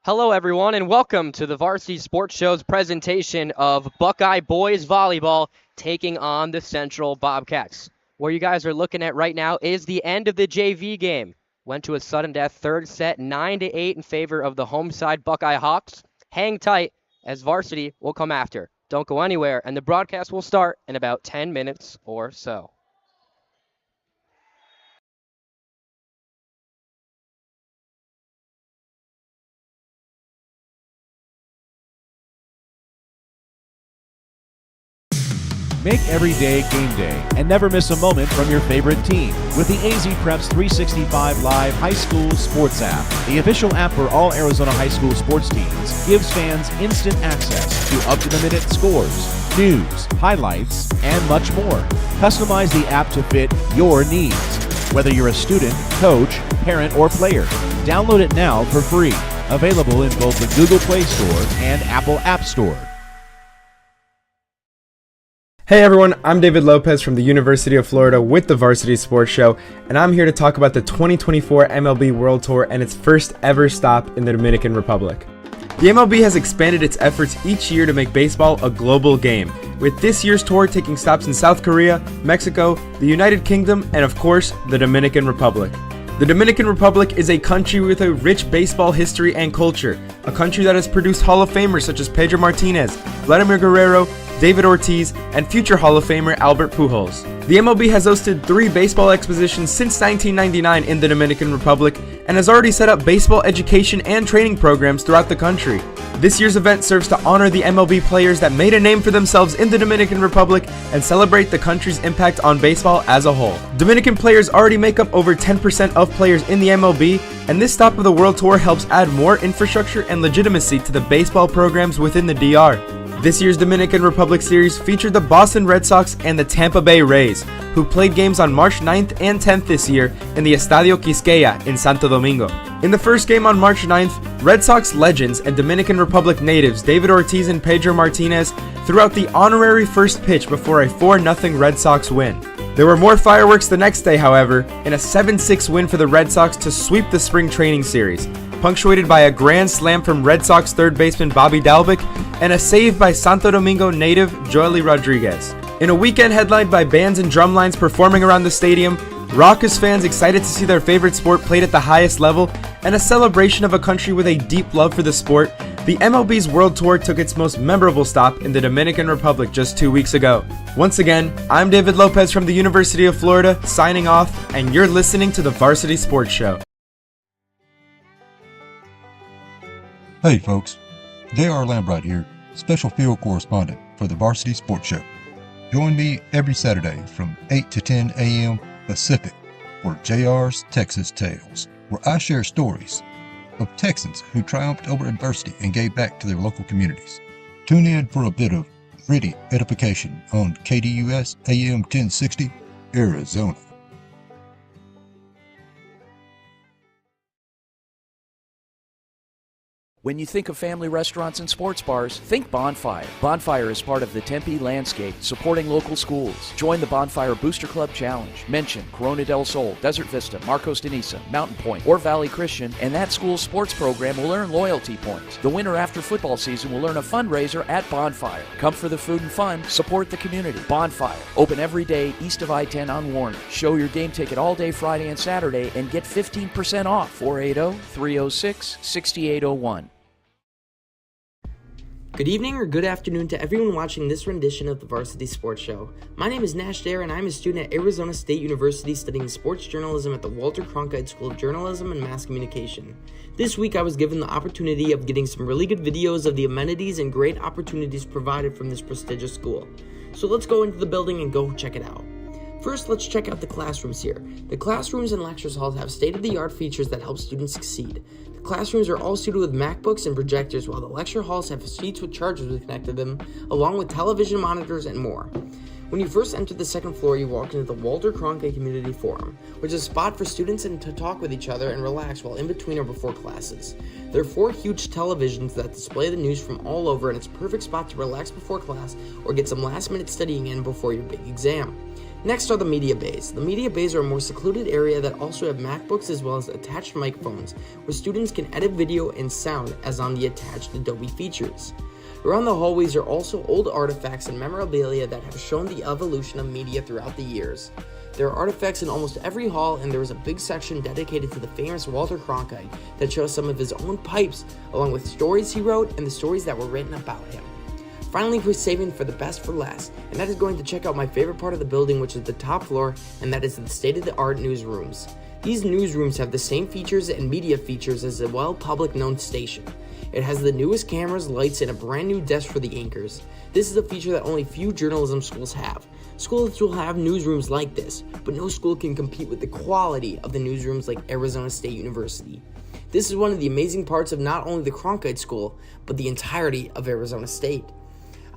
Hello, everyone, and welcome to the Varsity Sports Show's presentation of Buckeye Boys Volleyball taking on the Central Bobcats. What you guys are looking at right now is the end of the JV game. Went to a sudden death third set, 9-8 in favor of the home side Buckeye Hawks. Hang tight as Varsity will come after. Don't go anywhere, and the broadcast will start in about 10 minutes or so. Make every day game day and never miss a moment from your favorite team with the AZ Preps 365 Live High School Sports app. The official app for all Arizona high school sports teams gives fans instant access to up-to-the-minute scores, news, highlights, and much more. Customize the app to fit your needs, whether you're a student, coach, parent, or player. Download it now for free. Available in both the Google Play Store and Apple App Store. Hey everyone, I'm David Lopez from the University of Florida with the Varsity Sports Show, and I'm here to talk about the 2024 MLB World Tour and its first ever stop in the Dominican Republic. The MLB has expanded its efforts each year to make baseball a global game, with this year's tour taking stops in South Korea, Mexico, the United Kingdom, and of course, the Dominican Republic. The Dominican Republic is a country with a rich baseball history and culture, a country that has produced Hall of Famers such as Pedro Martinez, Vladimir Guerrero, David Ortiz, and future Hall of Famer Albert Pujols. The MLB has hosted 3 baseball expositions since 1999 in the Dominican Republic and has already set up baseball education and training programs throughout the country. This year's event serves to honor the MLB players that made a name for themselves in the Dominican Republic and celebrate the country's impact on baseball as a whole. Dominican players already make up over 10% of players in the MLB, and this stop of the World Tour helps add more infrastructure and legitimacy to the baseball programs within the DR. This year's Dominican Republic Series featured the Boston Red Sox and the Tampa Bay Rays, who played games on March 9th and 10th this year in the Estadio Quisqueya in Santo Domingo. In the first game on March 9th, Red Sox legends and Dominican Republic natives David Ortiz and Pedro Martinez threw out the honorary first pitch before a 4-0 Red Sox win. There were more fireworks the next day, however, in a 7-6 win for the Red Sox to sweep the spring training series, punctuated by a grand slam from Red Sox third baseman Bobby Dalbec and a save by Santo Domingo native Joely Rodriguez. In a weekend headlined by bands and drumlines performing around the stadium, raucous fans excited to see their favorite sport played at the highest level, and a celebration of a country with a deep love for the sport, the MLB's World Tour took its most memorable stop in the Dominican Republic just 2 weeks ago. Once again, I'm David Lopez from the University of Florida, signing off, and you're listening to the Varsity Sports Show. Hey folks, J.R. Lambright here, special field correspondent for the Varsity Sports Show. Join me every Saturday from 8 to 10 a.m. Pacific for JR's Texas Tales, where I share stories of Texans who triumphed over adversity and gave back to their local communities. Tune in for a bit of gritty edification on KDUS AM 1060, Arizona. When you think of family restaurants and sports bars, think Bonfire. Bonfire is part of the Tempe landscape, supporting local schools. Join the Bonfire Booster Club Challenge. Mention Corona del Sol, Desert Vista, Marcos de Niza, Mountain Point, or Valley Christian, and that school's sports program will earn loyalty points. The winner after football season will earn a fundraiser at Bonfire. Come for the food and fun, support the community. Bonfire, open every day east of I-10 on Warner. Show your game ticket all day Friday and Saturday and get 15% off. 480-306-6801. Good evening or good afternoon to everyone watching this rendition of the Varsity Sports Show. My name is Nash Dare and I'm a student at Arizona State University studying sports journalism at the Walter Cronkite School of Journalism and Mass Communication. This week I was given the opportunity of getting some really good videos of the amenities and great opportunities provided from this prestigious school. So let's go into the building and go check it out. First, let's check out the classrooms here. The classrooms and lectures halls have state-of-the-art features that help students succeed. The classrooms are all suited with MacBooks and projectors, while the lecture halls have seats with chargers connected to them, along with television monitors and more. When you first enter the second floor, you walk into the Walter Cronkite Community Forum, which is a spot for students to talk with each other and relax while in between or before classes. There are 4 huge televisions that display the news from all over, and it's a perfect spot to relax before class or get some last-minute studying in before your big exam. Next are the media bays. The media bays are a more secluded area that also have MacBooks as well as attached microphones, where students can edit video and sound as on the attached Adobe features. Around the hallways are also old artifacts and memorabilia that have shown the evolution of media throughout the years. There are artifacts in almost every hall, and there is a big section dedicated to the famous Walter Cronkite that shows some of his own pipes, along with stories he wrote and the stories that were written about him. Finally, we're saving for the best for last, and that is going to check out my favorite part of the building, which is the top floor, and that is the state-of-the-art newsrooms. These newsrooms have the same features and media features as a well-public known station. It has the newest cameras, lights, and a brand new desk for the anchors. This is a feature that only few journalism schools have. Schools will have newsrooms like this, but no school can compete with the quality of the newsrooms like Arizona State University. This is one of the amazing parts of not only the Cronkite School, but the entirety of Arizona State.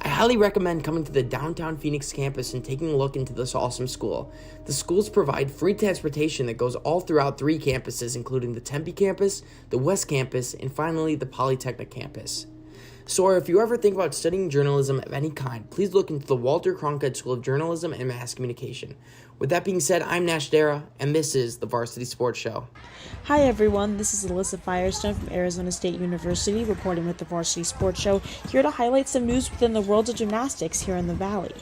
I highly recommend coming to the downtown Phoenix campus and taking a look into this awesome school. The schools provide free transportation that goes all throughout 3 campuses, including the Tempe campus, the West campus, and finally the Polytechnic campus. So if you ever think about studying journalism of any kind, please look into the Walter Cronkite School of Journalism and Mass Communication. With that being said, I'm Nash Dara, and this is the Varsity Sports Show. Hi everyone, this is Alyssa Firestone from Arizona State University reporting with the Varsity Sports Show, here to highlight some news within the world of gymnastics here in the Valley.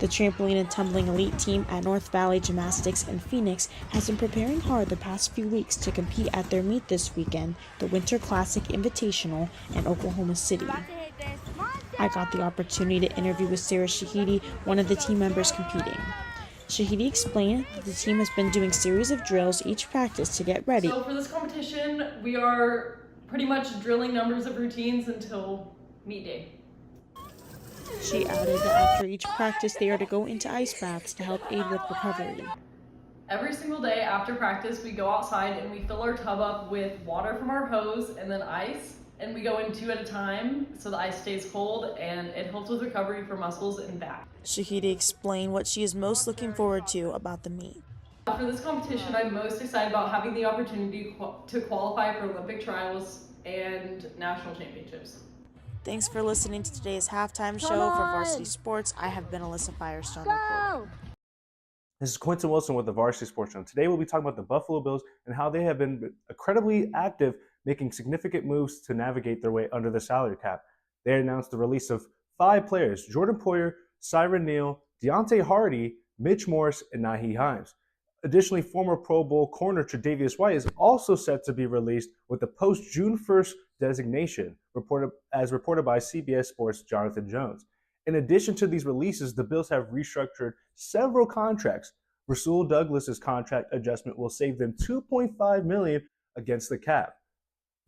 The trampoline and tumbling elite team at North Valley Gymnastics in Phoenix has been preparing hard the past few weeks to compete at their meet this weekend, the Winter Classic Invitational in Oklahoma City. I got the opportunity to interview with Sarah Shahidi, one of the team members competing. Shahidi explained that the team has been doing a series of drills each practice to get ready. So for this competition, we are pretty much drilling numbers of routines until meet day. She added that after each practice, they are to go into ice baths to help aid with recovery. Every single day after practice, we go outside and we fill our tub up with water from our hose and then ice. And we go in 2 at a time so the ice stays cold and it helps with recovery for muscles and back. Shahidi explained what she is most looking forward to about the meet. For this competition, I'm most excited about having the opportunity to qualify for Olympic trials and national championships. Thanks for listening to today's halftime show for Varsity Sports. I have been Alyssa Firestone reporting. This is Quentin Wilson with the Varsity Sports Show. Today we'll be talking about the Buffalo Bills and how they have been incredibly active, making significant moves to navigate their way under the salary cap. They announced the release of 5 players: Jordan Poyer, Siren Neal, Deontay Hardy, Mitch Morse, and Nahi Himes. Additionally, former Pro Bowl corner Tre'Davious White is also set to be released with the post-June 1st designation, as reported by CBS Sports' Jonathan Jones. In addition to these releases, the Bills have restructured several contracts. Rasul Douglas's contract adjustment will save them $2.5 million against the cap.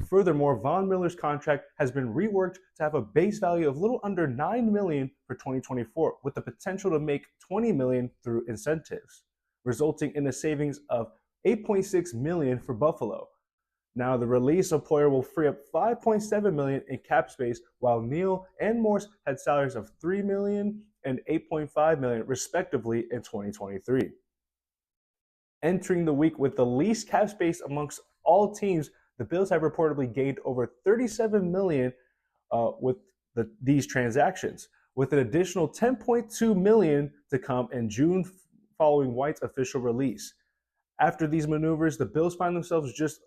Furthermore, Von Miller's contract has been reworked to have a base value of a little under $9 million for 2024, with the potential to make $20 million through incentives, resulting in a savings of $8.6 million for Buffalo. Now, the release of Poyer will free up $5.7 million in cap space, while Neal and Morse had salaries of $3 million and $8.5 million, respectively, in 2023. Entering the week with the least cap space amongst all teams, the Bills have reportedly gained over $37 million with these transactions, with an additional $10.2 million to come in June following White's official release. After these maneuvers, the Bills find themselves just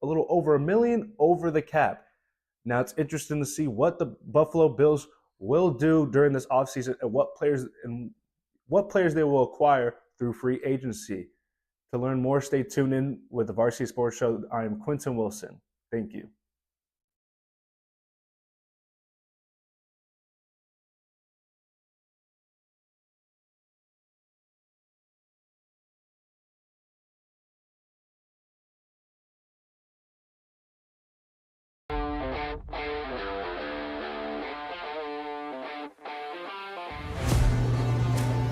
a little over $1 million over the cap. Now, it's interesting to see what the Buffalo Bills will do during this offseason and what players they will acquire through free agency. To learn more, stay tuned in with the Varsity Sports Show. I am Quentin Wilson. Thank you.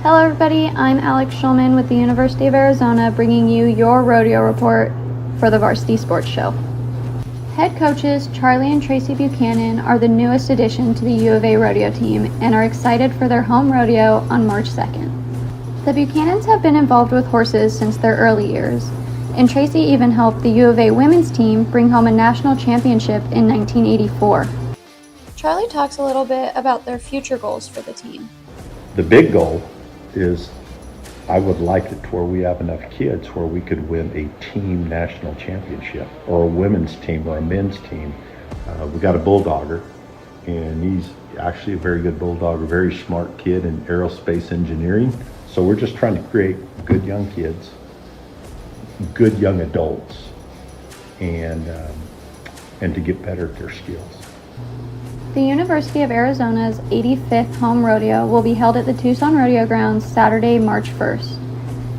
Hello everybody, I'm Alex Schulman with the University of Arizona bringing you your rodeo report for the Varsity Sports Show. Head coaches Charlie and Tracy Buchanan are the newest addition to the U of A rodeo team and are excited for their home rodeo on March 2nd. The Buchanans have been involved with horses since their early years, and Tracy even helped the U of A women's team bring home a national championship in 1984. Charlie talks a little bit about their future goals for the team. The big goal is I would like it to where we have enough kids where we could win a team national championship, or a women's team or a men's team. We got a bulldogger, and he's actually a very good bulldogger, very smart kid in aerospace engineering. So we're just trying to create good young kids, good young adults, and to get better at their skills. The University of Arizona's 85th home rodeo will be held at the Tucson Rodeo Grounds Saturday, March 1st.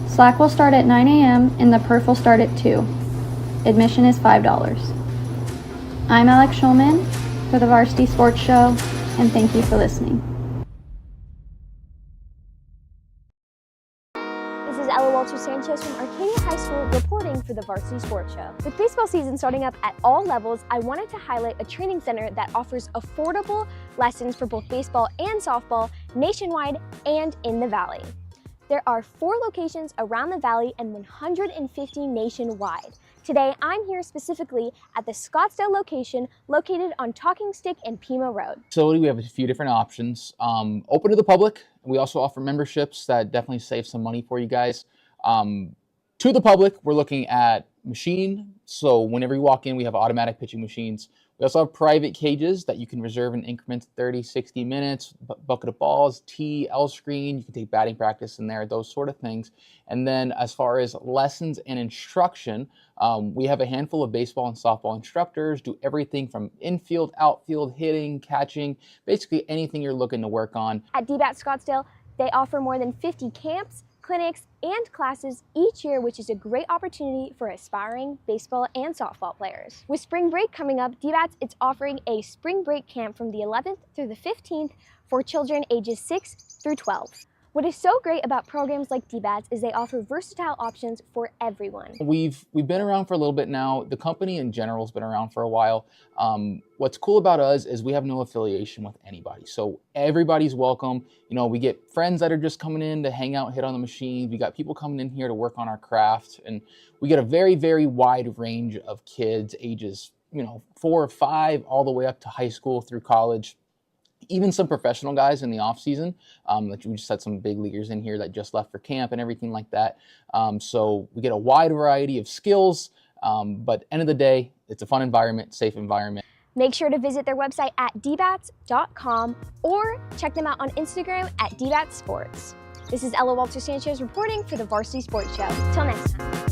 Slack will start at 9 a.m. and the perf will start at 2. Admission is $5. I'm Alex Schulman for the Varsity Sports Show, and thank you for listening. Sanchez from Arcadia High School reporting for the Varsity Sports Show. With baseball season starting up at all levels, I wanted to highlight a training center that offers affordable lessons for both baseball and softball nationwide and in the Valley. There are 4 locations around the Valley and 150 nationwide. Today, I'm here specifically at the Scottsdale location located on Talking Stick and Pima Road. Facility, we have a few different options. Open to the public. We also offer memberships that definitely save some money for you guys. To the public, we're looking at machine. So whenever you walk in, we have automatic pitching machines. We also have private cages that you can reserve in increments 30, 60 minutes, bucket of balls, tee, L screen. You can take batting practice in there, those sort of things. And then as far as lessons and instruction, we have a handful of baseball and softball instructors, do everything from infield, outfield, hitting, catching, basically anything you're looking to work on. At DBAT Scottsdale, they offer more than 50 camps, clinics, and classes each year, which is a great opportunity for aspiring baseball and softball players. With spring break coming up, DBATS is offering a spring break camp from the 11th through the 15th for children ages 6 through 12. What is so great about programs like DBATS is they offer versatile options for everyone. We've been around for a little bit now. The company in general has been around for a while. What's cool about us is we have no affiliation with anybody. So everybody's welcome. You know, we get friends that are just coming in to hang out, hit on the machines. We got people coming in here to work on our craft. And we get a very, very wide range of kids, ages, 4 or 5, all the way up to high school through college. Even some professional guys in the off season. Like we just had some big leaguers in here that just left for camp and everything like that. So we get a wide variety of skills, but end of the day, it's a fun environment, safe environment. Make sure to visit their website at dbats.com or check them out on Instagram at dbatsports. This is Ella Walter-Sanchez reporting for the Varsity Sports Show. Till next time.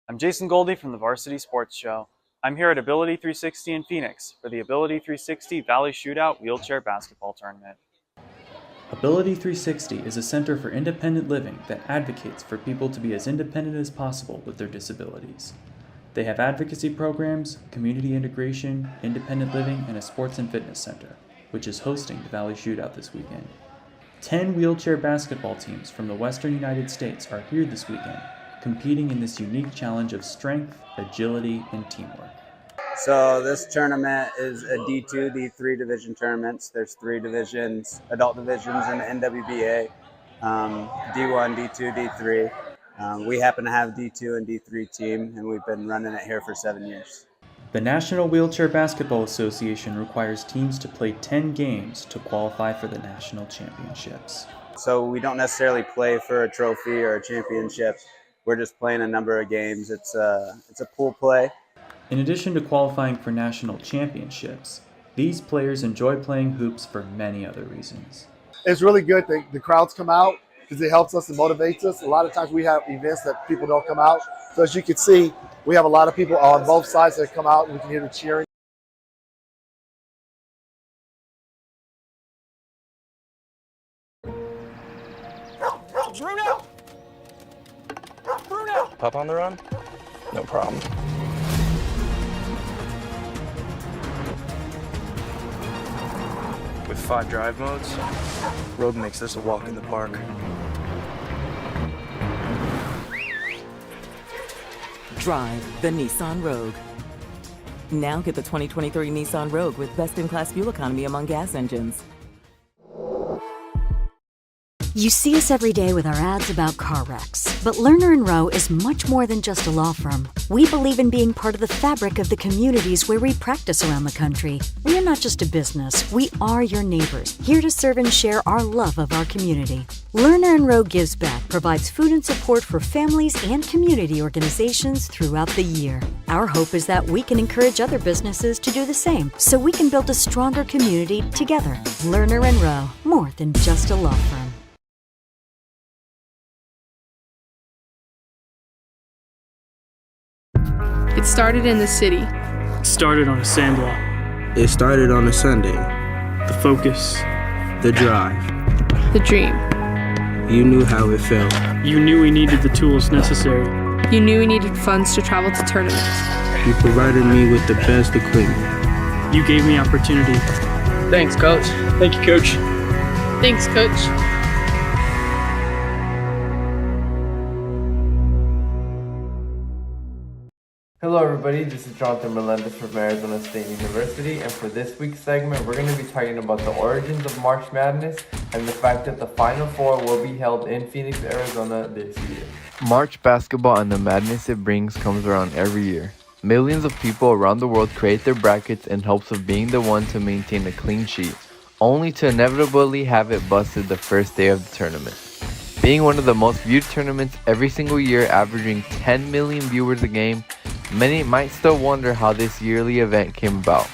I'm Jason Goldie from the Varsity Sports Show. I'm here at Ability 360 in Phoenix for the Ability 360 Valley Shootout Wheelchair Basketball Tournament. Ability 360 is a center for independent living that advocates for people to be as independent as possible with their disabilities. They have advocacy programs, community integration, independent living, and a sports and fitness center, which is hosting the Valley Shootout this weekend. 10 wheelchair basketball teams from the Western United States are here this weekend, competing in this unique challenge of strength, agility, and teamwork. So this tournament is a D2, D3 division tournaments. There's 3 divisions, adult divisions in the NWBA, D1, D2, D3. We happen to have D2 and D3 team, and we've been running it here for 7 years. The National Wheelchair Basketball Association requires teams to play 10 games to qualify for the national championships. So we don't necessarily play for a trophy or a championship. We're just playing a number of games. It's a pool play. In addition to qualifying for national championships, these players enjoy playing hoops for many other reasons. It's really good that the crowds come out because it helps us and motivates us. A lot of times we have events that people don't come out. So as you can see, we have a lot of people on both sides that come out and we can hear the cheering. Bruno! Bruno! Pup on the run? No problem. With 5 drive modes, Rogue makes this a walk in the park. Drive the Nissan Rogue. Now get the 2023 Nissan Rogue with best-in-class fuel economy among gas engines. You see us every day with our ads about car wrecks, but Lerner & Rowe is much more than just a law firm. We believe in being part of the fabric of the communities where we practice around the country. We are not just a business, we are your neighbors, here to serve and share our love of our community. Lerner & Rowe Gives Back provides food and support for families and community organizations throughout the year. Our hope is that we can encourage other businesses to do the same, so we can build a stronger community together. Lerner & Rowe, more than just a law firm. It started in the city. It started on a sandlot. It started on a Sunday. The focus. The drive. The dream. You knew how it felt. You knew we needed the tools necessary. You knew we needed funds to travel to tournaments. You provided me with the best equipment. You gave me opportunity. Thanks, Coach. Thank you, Coach. Thanks, Coach. Hello everybody, this is Jonathan Melendez from Arizona State University, and for this week's segment we're going to be talking about the origins of March Madness and the fact that the Final Four will be held in Phoenix, Arizona this year. March basketball and the madness it brings comes around every year. Millions of people around the world create their brackets in hopes of being the one to maintain a clean sheet, only to inevitably have it busted the first day of the tournament. Being one of the most viewed tournaments every single year, averaging 10 million viewers a game, many might still wonder how this yearly event came about.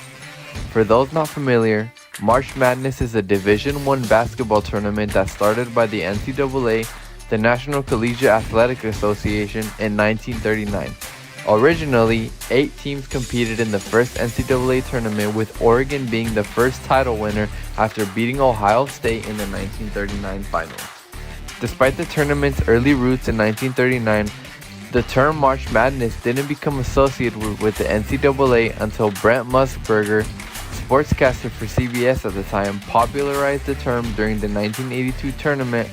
For those not familiar, March Madness is a Division I basketball tournament that started by the NCAA, the National Collegiate Athletic Association, in 1939. Originally, 8 teams competed in the first NCAA tournament, with Oregon being the first title winner after beating Ohio State in the 1939 finals. Despite the tournament's early roots in 1939, the term March Madness didn't become associated with the NCAA until Brent Musburger, sportscaster for CBS at the time, popularized the term during the 1982 tournament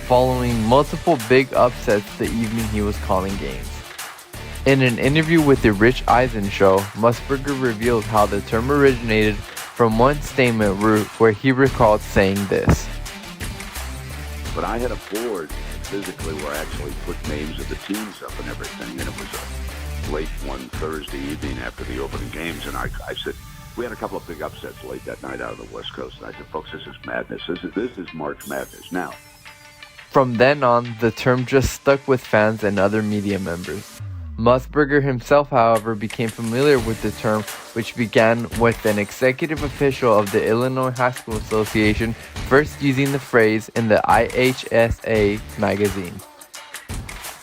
following multiple big upsets the evening he was calling games. In an interview with The Rich Eisen Show, Musburger revealed how the term originated from one statement where he recalled saying this. But I had a board physically where I actually put names of the teams up and everything, and it was a late one Thursday evening after the opening games, and I said, we had a couple of big upsets late that night out of the West Coast, and I said, folks, this is madness. This is March Madness. Now, from then on, the term just stuck with fans and other media members. Musburger himself, however, became familiar with the term, which began with an executive official of the Illinois High School Association first using the phrase in the IHSA magazine.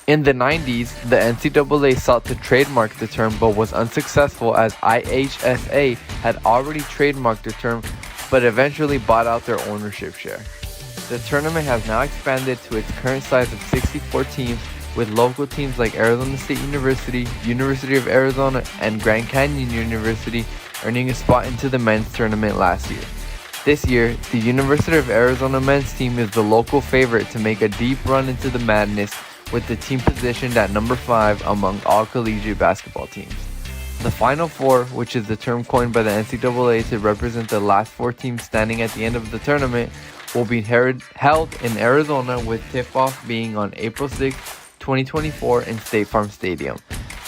In the 90s, the NCAA sought to trademark the term but was unsuccessful, as IHSA had already trademarked the term but eventually bought out their ownership share. The tournament has now expanded to its current size of 64 teams, with local teams like Arizona State University, University of Arizona, and Grand Canyon University earning a spot into the men's tournament last year. This year, the University of Arizona men's team is the local favorite to make a deep run into the madness, with the team positioned at number 5 among all collegiate basketball teams. The Final Four, which is the term coined by the NCAA to represent the last 4 teams standing at the end of the tournament, will be held in Arizona, with tip-off being on April 6, 2024 in State Farm Stadium.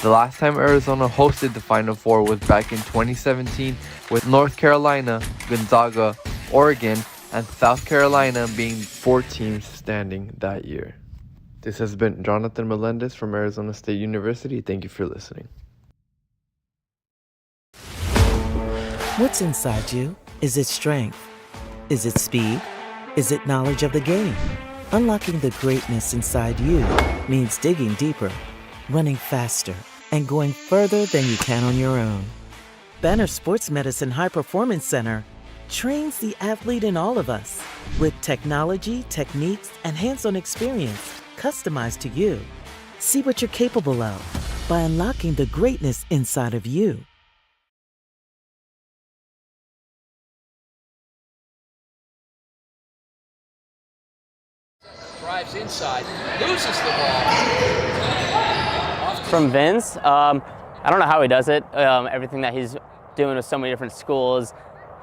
The last time Arizona hosted the Final Four was back in 2017, with North Carolina, Gonzaga, Oregon, and South Carolina being 4 teams standing that year. This has been Jonathan Melendez from Arizona State University. Thank you for listening. What's inside you? Is it strength? Is it speed? Is it knowledge of the game? Unlocking the greatness inside you means digging deeper, running faster, and going further than you can on your own. Banner Sports Medicine High Performance Center trains the athlete in all of us with technology, techniques, and hands-on experience customized to you. See what you're capable of by unlocking the greatness inside of you. Drives inside, loses the ball. From Vince, I don't know how he does it. Everything that he's doing with so many different schools,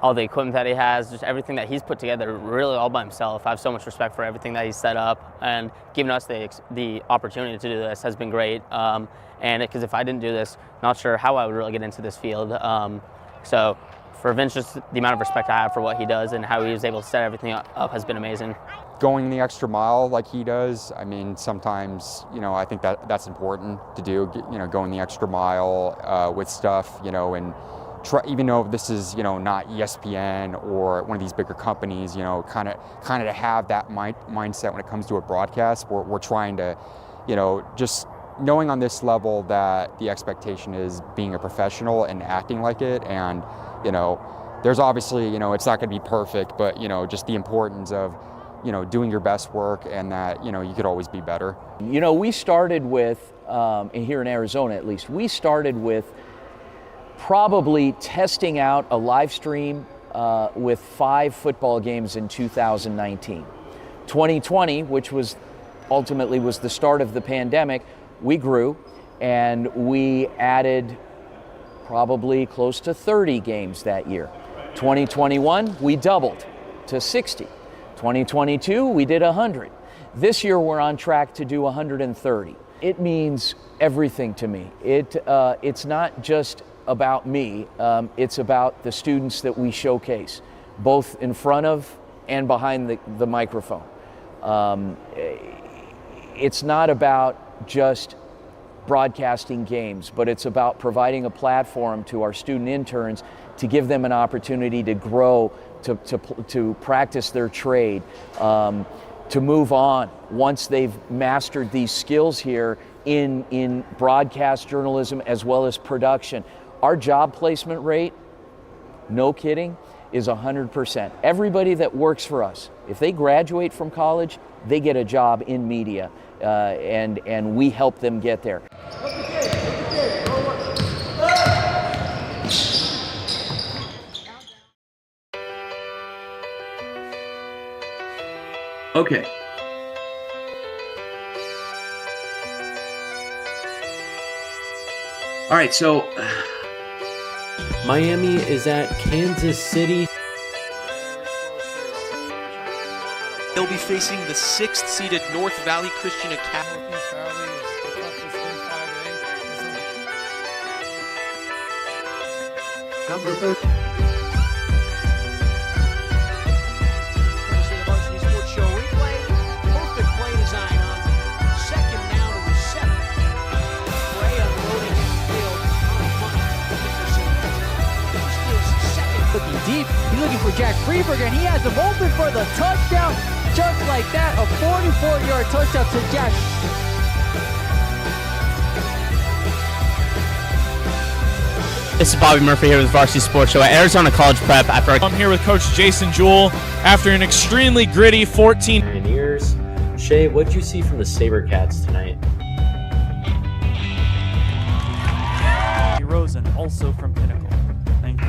all the equipment that he has, just everything that he's put together really all by himself. I have so much respect for everything that he's set up, and giving us the opportunity to do this has been great. And because if I didn't do this, not sure how I would really get into this field. So for Vince, just the amount of respect I have for what he does and how he was able to set everything up has been amazing. Going the extra mile like he does, I mean, sometimes, I think that's important to do, going the extra mile with stuff, and try, even though this is, not ESPN or one of these bigger companies, kind of to have that mindset when it comes to a broadcast. We're trying to, just knowing on this level that the expectation is being a professional and acting like it. And, there's obviously, it's not going to be perfect, but, just the importance of, doing your best work, and that, you could always be better. We started with, here in Arizona at least, we started with probably testing out a live stream with 5 football games in 2019. 2020, which was ultimately was the start of the pandemic, we grew and we added probably close to 30 games that year. 2021, we doubled to 60. 2022, we did 100. This year, we're on track to do 130. It means everything to me. It's not just about me. It's about the students that we showcase, both in front of and behind the microphone. It's not about just broadcasting games, but it's about providing a platform to our student interns to give them an opportunity to grow, to practice their trade, to move on once they've mastered these skills here in broadcast journalism as well as production. Our job placement rate, no kidding, is 100%. Everybody that works for us, if they graduate from college, they get a job in media, and we help them get there. Okay. All right, so Miami is at Kansas City. They'll be facing the 6th-seeded North Valley Christian Academy. Number 13. Varsity Sports Show replay. Perfect play design on 2nd down to the 7th. Bray unloading downfield on punt. Looking deep, he's looking for Jack Freeberger, and he has him open for the touchdown. Just like that, a 44-yard touchdown to Jack. This is Bobby Murphy here with Varsity Sports Show at Arizona College Prep. I'm here with Coach Jason Jewell after an extremely gritty 14. Pioneers. Shay, what did you see from the SaberCats tonight? Rosen, also from Pinnacle. Thank you.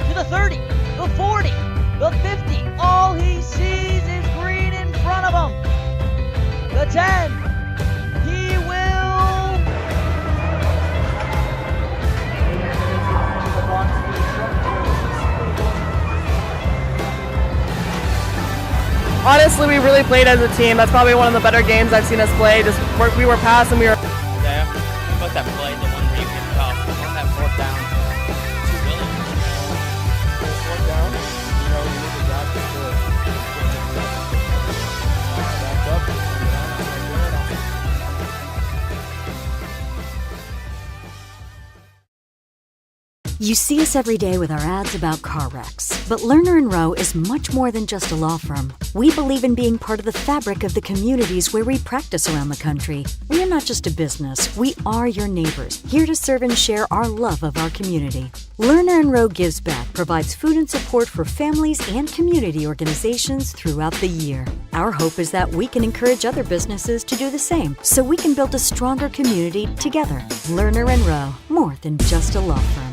To the 30, the 40, the 50. All he sees is green in front of him. The 10. He will. Honestly, we really played as a team. That's probably one of the better games I've seen us play. Just we were passing, we were. Yeah, about that play, the one where you kicked off, on that 4th down. Too willing. 4th down. You need to drive the score. Back up. You see us every day with our ads about car wrecks. But Lerner & Rowe is much more than just a law firm. We believe in being part of the fabric of the communities where we practice around the country. We are not just a business. We are your neighbors, here to serve and share our love of our community. Lerner & Rowe Gives Back provides food and support for families and community organizations throughout the year. Our hope is that we can encourage other businesses to do the same, so we can build a stronger community together. Lerner & Rowe, more than just a law firm.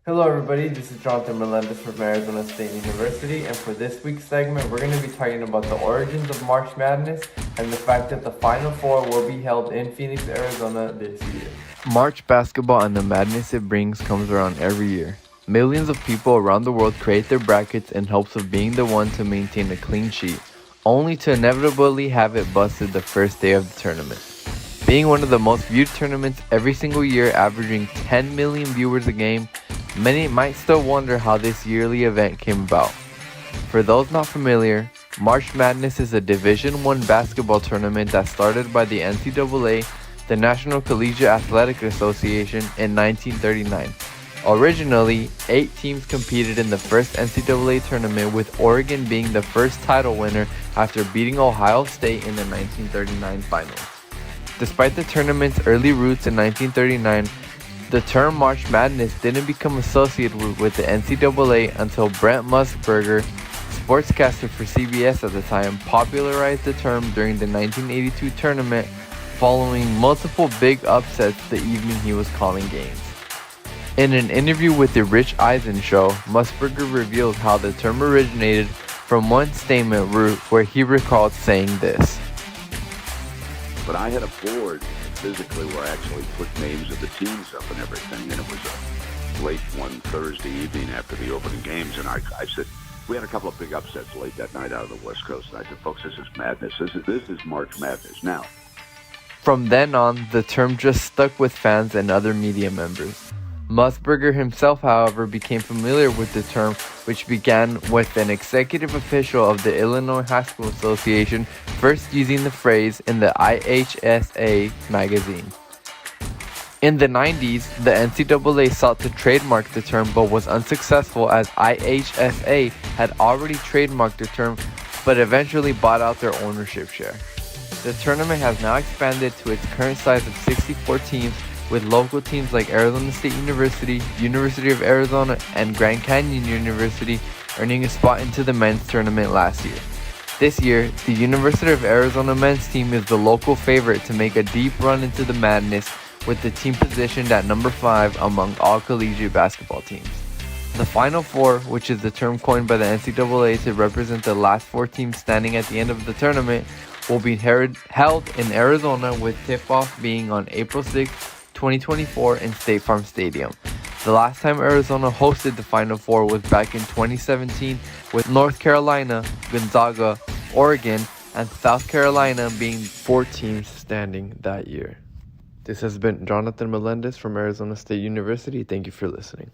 Hello everybody, this is Jonathan Melendez from Arizona State University, and for this week's segment we're going to be talking about the origins of March Madness and the fact that the Final Four will be held in Phoenix, Arizona this year. March basketball and the madness it brings comes around every year. Millions of people around the world create their brackets in hopes of being the one to maintain a clean sheet, only to inevitably have it busted the first day of the tournament. Being one of the most viewed tournaments every single year, averaging 10 million viewers a game, many might still wonder how this yearly event came about. For those not familiar, March Madness is a Division I basketball tournament that started by the NCAA, the National Collegiate Athletic Association, in 1939. Originally, 8 teams competed in the first NCAA tournament, with Oregon being the first title winner after beating Ohio State in the 1939 finals. Despite the tournament's early roots in 1939, the term March Madness didn't become associated with the NCAA until Brent Musburger, sportscaster for CBS at the time, popularized the term during the 1982 tournament following multiple big upsets the evening he was calling games. In an interview with The Rich Eisen Show, Musburger revealed how the term originated from one statement where he recalled saying this. But I had a board physically where I actually put names of the teams up and everything, and it was a late one Thursday evening after the opening games, and I said, we had a couple of big upsets late that night out of the West Coast, and I said, folks, this is madness. This is March Madness now. From then on, the term just stuck with fans and other media members. Musburger himself, however, became familiar with the term, which began with an executive official of the Illinois High School Association first using the phrase in the IHSA magazine. In the 90s, the NCAA sought to trademark the term but was unsuccessful, as IHSA had already trademarked the term but eventually bought out their ownership share. The tournament has now expanded to its current size of 64 teams, with local teams like Arizona State University, University of Arizona, and Grand Canyon University earning a spot into the men's tournament last year. This year, the University of Arizona men's team is the local favorite to make a deep run into the madness, with the team positioned at number 5 among all collegiate basketball teams. The Final Four, which is the term coined by the NCAA to represent the last 4 teams standing at the end of the tournament, will be held in Arizona, with tip-off being on April 6, 2024 in State Farm Stadium. The last time Arizona hosted the Final Four was back in 2017, with North Carolina, Gonzaga, Oregon, and South Carolina being 4 teams standing that year. This has been Jonathan Melendez from Arizona State University. Thank you for listening.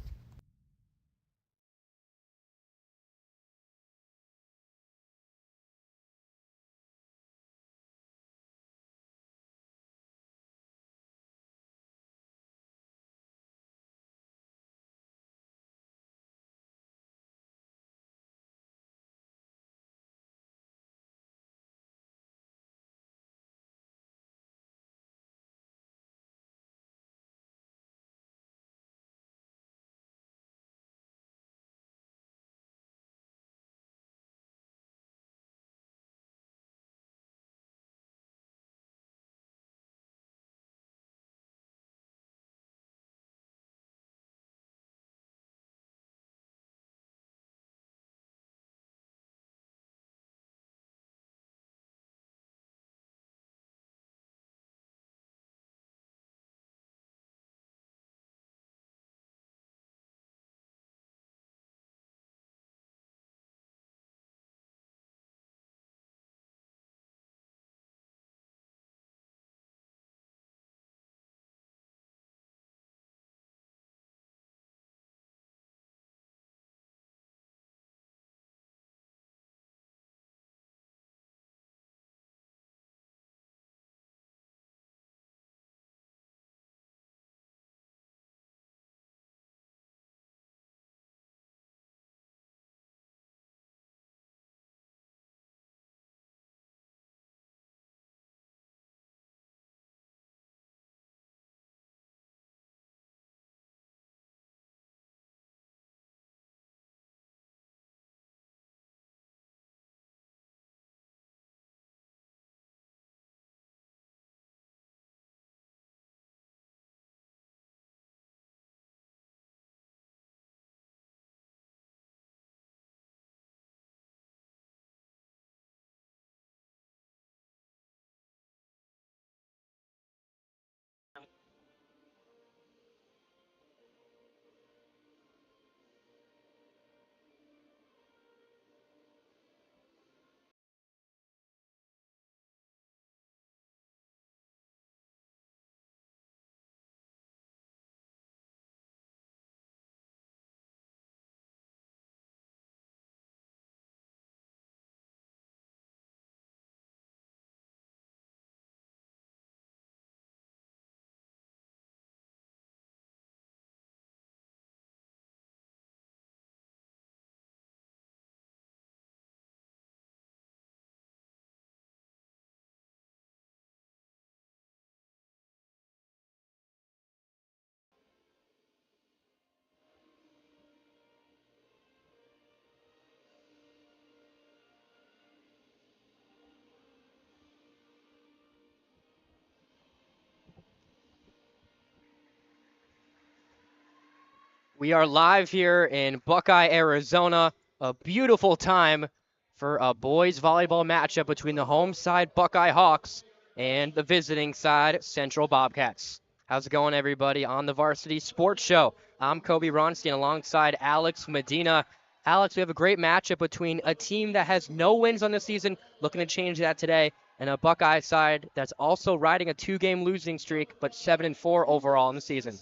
We are live here in Buckeye, Arizona. A beautiful time for a boys volleyball matchup between the home side Buckeye Hawks and the visiting side Central Bobcats. How's it going, everybody, on the Varsity Sports Show? I'm Kobe Ronstein alongside Alex Medina. Alex, we have a great matchup between a team that has no wins on the season, looking to change that today, and a Buckeye side that's also riding a 2-game losing streak, but 7-4 overall in the season.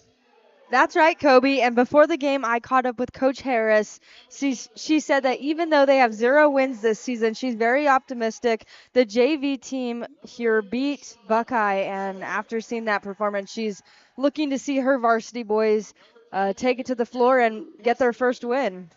That's right, Kobe. And before the game, I caught up with Coach Harris. She said that even though they have 0 wins this season, she's very optimistic. The JV team here beat Buckeye, and after seeing that performance, she's looking to see her varsity boys take it to the floor and get their first win.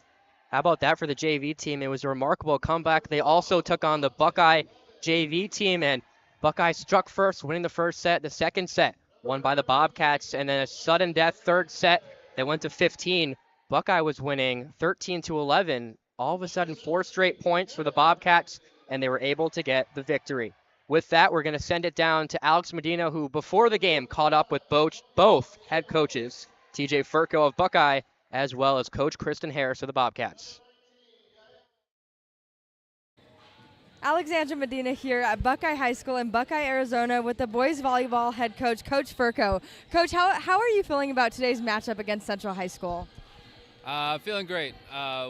How about that for the JV team? It was a remarkable comeback. They also took on the Buckeye JV team, and Buckeye struck first, winning the first set. The second set won by the Bobcats, and then a sudden death third set that went to 15. Buckeye was winning 13-11. All of a sudden, 4 straight points for the Bobcats, and they were able to get the victory. With that, we're going to send it down to Alex Medina, who before the game caught up with both head coaches, TJ Furco of Buckeye, as well as Coach Kristen Harris of the Bobcats. Alexandra Medina here at Buckeye High School in Buckeye, Arizona with the boys volleyball head coach, Coach Furco. Coach, how are you feeling about today's matchup against Central High School? Feeling great.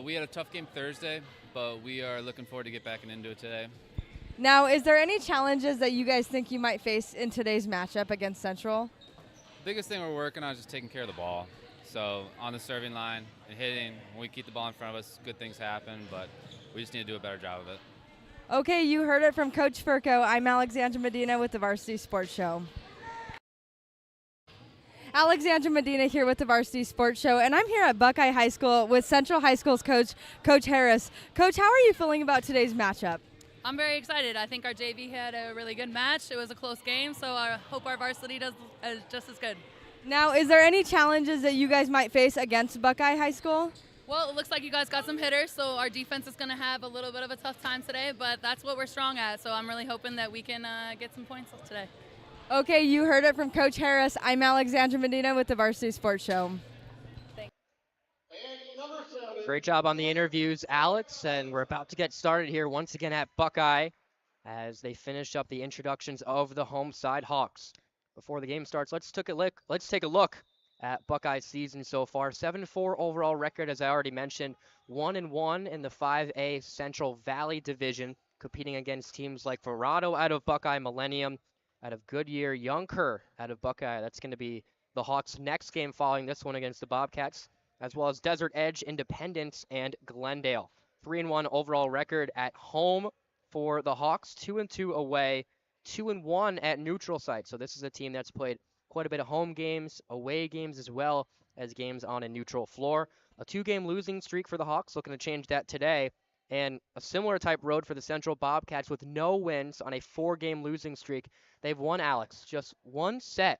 We had a tough game Thursday, but we are looking forward to get back into it today. Now, is there any challenges that you guys think you might face in today's matchup against Central? The biggest thing we're working on is just taking care of the ball. So on the serving line and hitting, when we keep the ball in front of us, good things happen, but we just need to do a better job of it. Okay, you heard it from Coach Furco. I'm Alexandra Medina with the Varsity Sports Show. Alexandra Medina here with the Varsity Sports Show, and I'm here at Buckeye High School with Central High School's coach, Coach Harris. Coach, how are you feeling about today's matchup? I'm very excited. I think our JV had a really good match. It was a close game, so I hope our varsity does just as good. Now, is there any challenges that you guys might face against Buckeye High School? Well, it looks like you guys got some hitters, so our defense is going to have a little bit of a tough time today, but that's what we're strong at, so I'm really hoping that we can get some points today. Okay, you heard it from Coach Harris. I'm Alexandra Medina with the Varsity Sports Show. Great job on the interviews, Alex, and we're about to get started here once again at Buckeye as they finish up the introductions of the home side Hawks. Before the game starts, let's take a look at Buckeye's season so far. 7-4 overall record, as I already mentioned. 1-1 in the 5A Central Valley Division, competing against teams like Verado out of Buckeye, Millennium out of Goodyear, Youngker out of Buckeye. That's going to be the Hawks' next game following this one against the Bobcats, as well as Desert Edge, Independence, and Glendale. 3-1 overall record at home for the Hawks, 2-2 away, 2-1 at neutral site. So this is a team that's played quite a bit of home games, away games, as well as games on a neutral floor. A 2-game losing streak for the Hawks, looking to change that today. And a similar type road for the Central Bobcats with no wins on a 4-game losing streak. They've won, Alex, just one set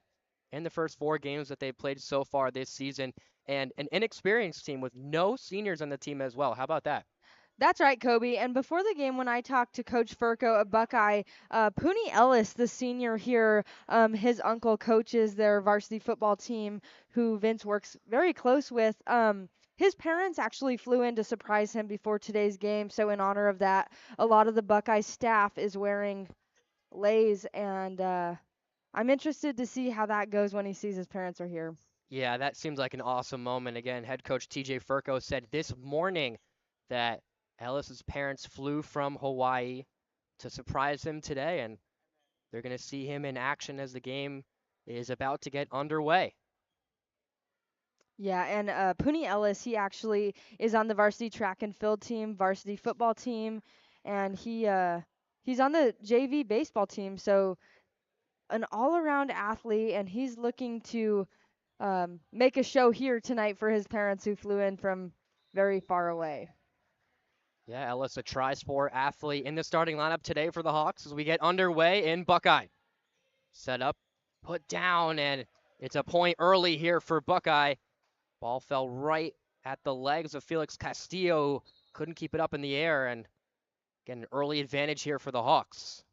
in the first 4 games that they've played so far this season. And an inexperienced team with no seniors on the team as well. How about that? That's right, Kobe. And before the game, when I talked to Coach Furco of Buckeye, Poonie Ellis, the senior here, his uncle coaches their varsity football team, who Vince works very close with. His parents actually flew in to surprise him before today's game. So in honor of that, a lot of the Buckeye staff is wearing leis, and I'm interested to see how that goes when he sees his parents are here. Yeah, that seems like an awesome moment. Again, head coach TJ Furco said this morning that Ellis's parents flew from Hawaii to surprise him today, and they're going to see him in action as the game is about to get underway. Yeah, and Poonie Ellis, he actually is on the varsity track and field team, varsity football team, and he's on the JV baseball team, so an all-around athlete, and he's looking to make a show here tonight for his parents who flew in from very far away. Yeah, Ellis, a tri-sport athlete in the starting lineup today for the Hawks as we get underway in Buckeye. Set up, put down, and it's a point early here for Buckeye. Ball fell right at the legs of Felix Castillo. Couldn't keep it up in the air, and get an early advantage here for the Hawks.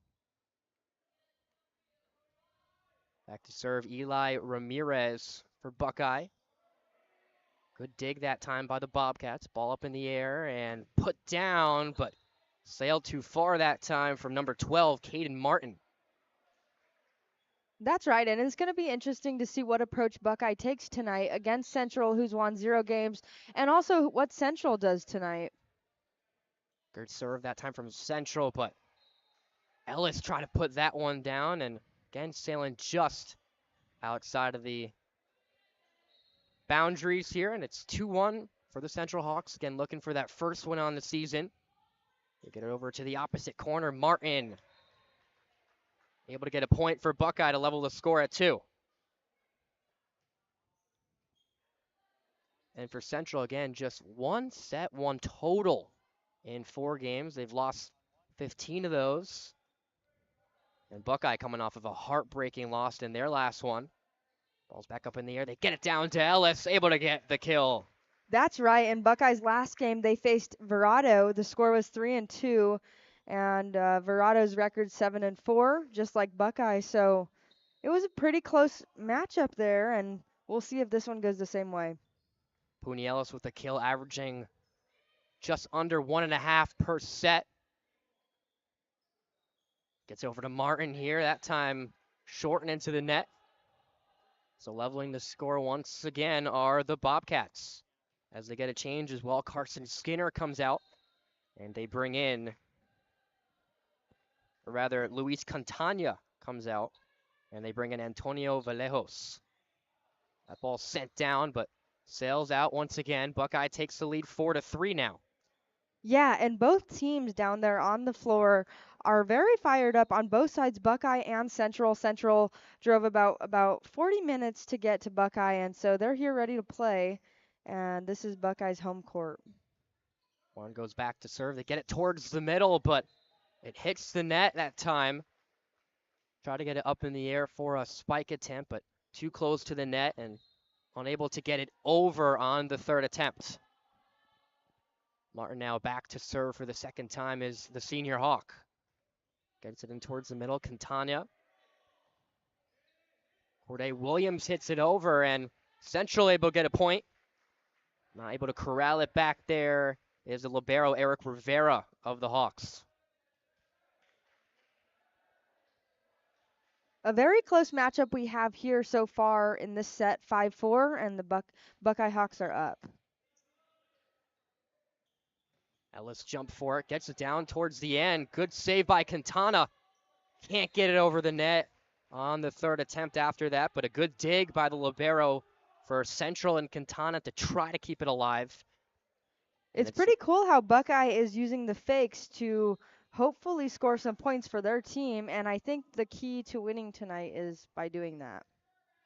Back to serve Eli Ramirez for Buckeye. Good dig that time by the Bobcats. Ball up in the air and put down, but sailed too far that time from number 12, Caden Martin. That's right, and it's going to be interesting to see what approach Buckeye takes tonight against Central, who's won 0 games, and also what Central does tonight. Good serve that time from Central, but Ellis trying to put that one down, and again sailing just outside of the boundaries here, and it's 2-1 for the Central Hawks. Again, looking for that first win on the season. They get it over to the opposite corner. Martin able to get a point for Buckeye to level the score at 2. And for Central, again, just 1 set, 1 total in 4 games. They've lost 15 of those. And Buckeye coming off of a heartbreaking loss in their last one. Ball's back up in the air. They get it down to Ellis, able to get the kill. That's right. In Buckeye's last game, they faced Verado. The score was 3-2, and Verado's record 7-4, just like Buckeye. So it was a pretty close matchup there, and we'll see if this one goes the same way. Puni Ellis with the kill, averaging just under 1.5 per set. Gets over to Martin here. That time shortened into the net. So leveling the score once again are the Bobcats. As they get a change as well, Carson Skinner comes out, and they bring in, or rather, Luis Cantagna comes out, and they bring in Antonio Vallejos. That ball sent down, but sails out once again. Buckeye takes the lead 4-3 now. Yeah, and both teams down there on the floor are very fired up on both sides, Buckeye and Central. Central drove about 40 minutes to get to Buckeye, and so they're here ready to play. And this is Buckeye's home court. One goes back to serve. They get it towards the middle, but it hits the net that time. Try to get it up in the air for a spike attempt, but too close to the net and unable to get it over on the third attempt. Martin now back to serve for the second time is the senior Hawk. Gets it in towards the middle. Cantagna. Corday Williams hits it over, and Central able to get a point. Not able to corral it back there is the libero Eric Rivera of the Hawks. A very close matchup we have here so far in this set, 5-4, and the Buckeye Hawks are up. Ellis jump for it, gets it down towards the end. Good save by Cantagna. Can't get it over the net on the third attempt after that, but a good dig by the libero for Central and Cantagna to try to keep it alive. It's pretty cool how Buckeye is using the fakes to hopefully score some points for their team, and I think the key to winning tonight is by doing that.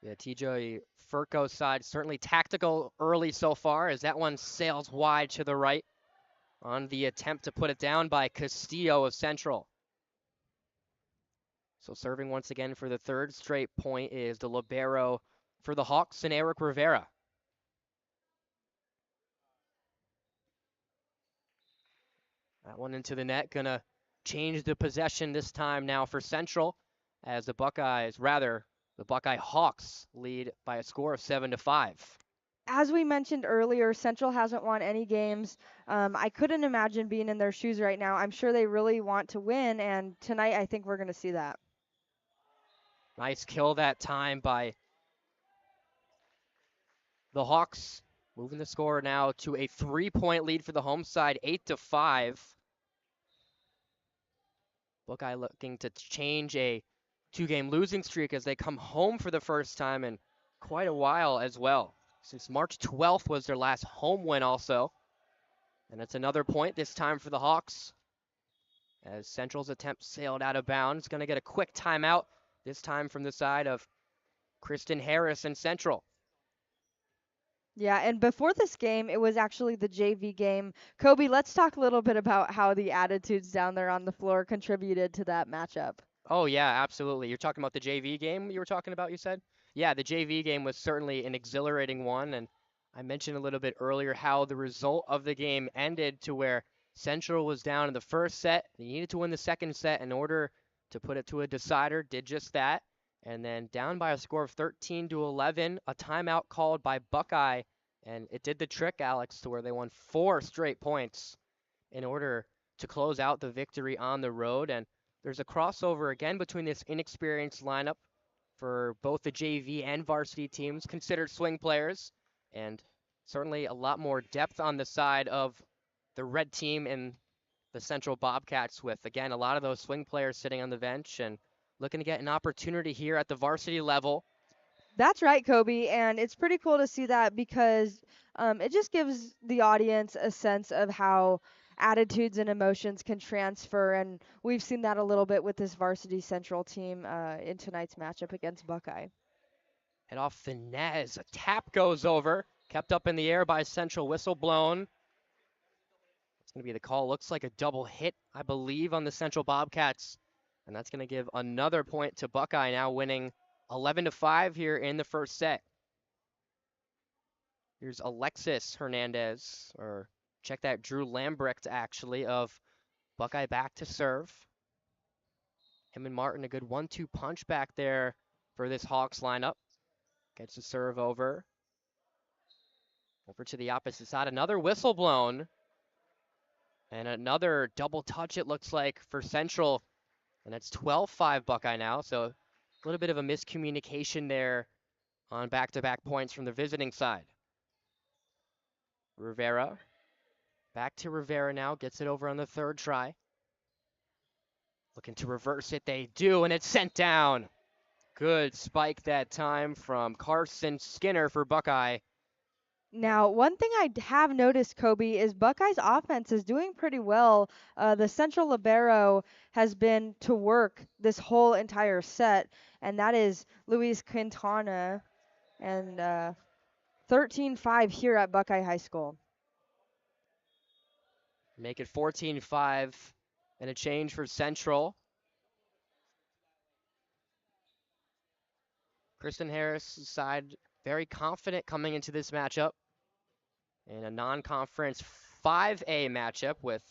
Yeah, TJ Furco's side certainly tactical early so far as that one sails wide to the right on the attempt to put it down by Castillo of Central. So serving once again for the third straight point is the libero for the Hawks and Eric Rivera. That one into the net, gonna change the possession this time now for Central as the Buckeye Hawks lead by a score of 7-5. As we mentioned earlier, Central hasn't won any games. I couldn't imagine being in their shoes right now. I'm sure they really want to win, and tonight I think we're going to see that. Nice kill that time by the Hawks, moving the score now to a 3-point lead for the home side, 8-5. Buckeye looking to change a 2-game losing streak as they come home for the first time in quite a while as well. Since March 12th was their last home win also. And it's another point this time for the Hawks as Central's attempt sailed out of bounds. Going to get a quick timeout, this time from the side of Kristen Harris and Central. Yeah, and before this game, it was actually the JV game. Kobe, let's talk a little bit about how the attitudes down there on the floor contributed to that matchup. Oh, yeah, absolutely. You're talking about the JV game you were talking about, you said? Yeah, the JV game was certainly an exhilarating one, and I mentioned a little bit earlier how the result of the game ended to where Central was down in the first set. They needed to win the second set in order to put it to a decider, did just that. And then down by a score of 13-11, a timeout called by Buckeye And it did the trick, Alex, to where they won 4 straight points in order to close out the victory on the road. And there's a crossover again between this inexperienced lineup for both the JV and varsity teams, considered swing players, and certainly a lot more depth on the side of the red team and the Central Bobcats, with, again, a lot of those swing players sitting on the bench and looking to get an opportunity here at the varsity level. That's right, Kobe, and it's pretty cool to see that because it just gives the audience a sense of how attitudes and emotions can transfer, and we've seen that a little bit with this varsity Central team in tonight's matchup against Buckeye. Head off the net as a tap goes over, kept up in the air by Central, whistle blown. It's going to be the call. Looks like a double hit, I believe, on the Central Bobcats, and that's going to give another point to Buckeye, now winning 11-5 here in the first set. Here's Alexis Hernandez, or check that, Drew Lambrecht, actually, of Buckeye back to serve. Him and Martin, a good 1-2 punch back there for this Hawks lineup. Gets the serve over. Over to the opposite side, another whistle blown. And another double touch, it looks like, for Central. And it's 12-5 Buckeye now, so a little bit of a miscommunication there on back-to-back points from the visiting side. Rivera. Back to Rivera now, gets it over on the third try. Looking to reverse it, they do, and it's sent down. Good spike that time from Carson Skinner for Buckeye. Now, one thing I have noticed, Kobe, is Buckeye's offense is doing pretty well. The Central Libero has been to work this whole entire set, and that is Luis Quintana, and 13-5 here at Buckeye High School. Make it 14-5 and a change for Central. Kristen Harris' side very confident coming into this matchup. In a non-conference 5A matchup with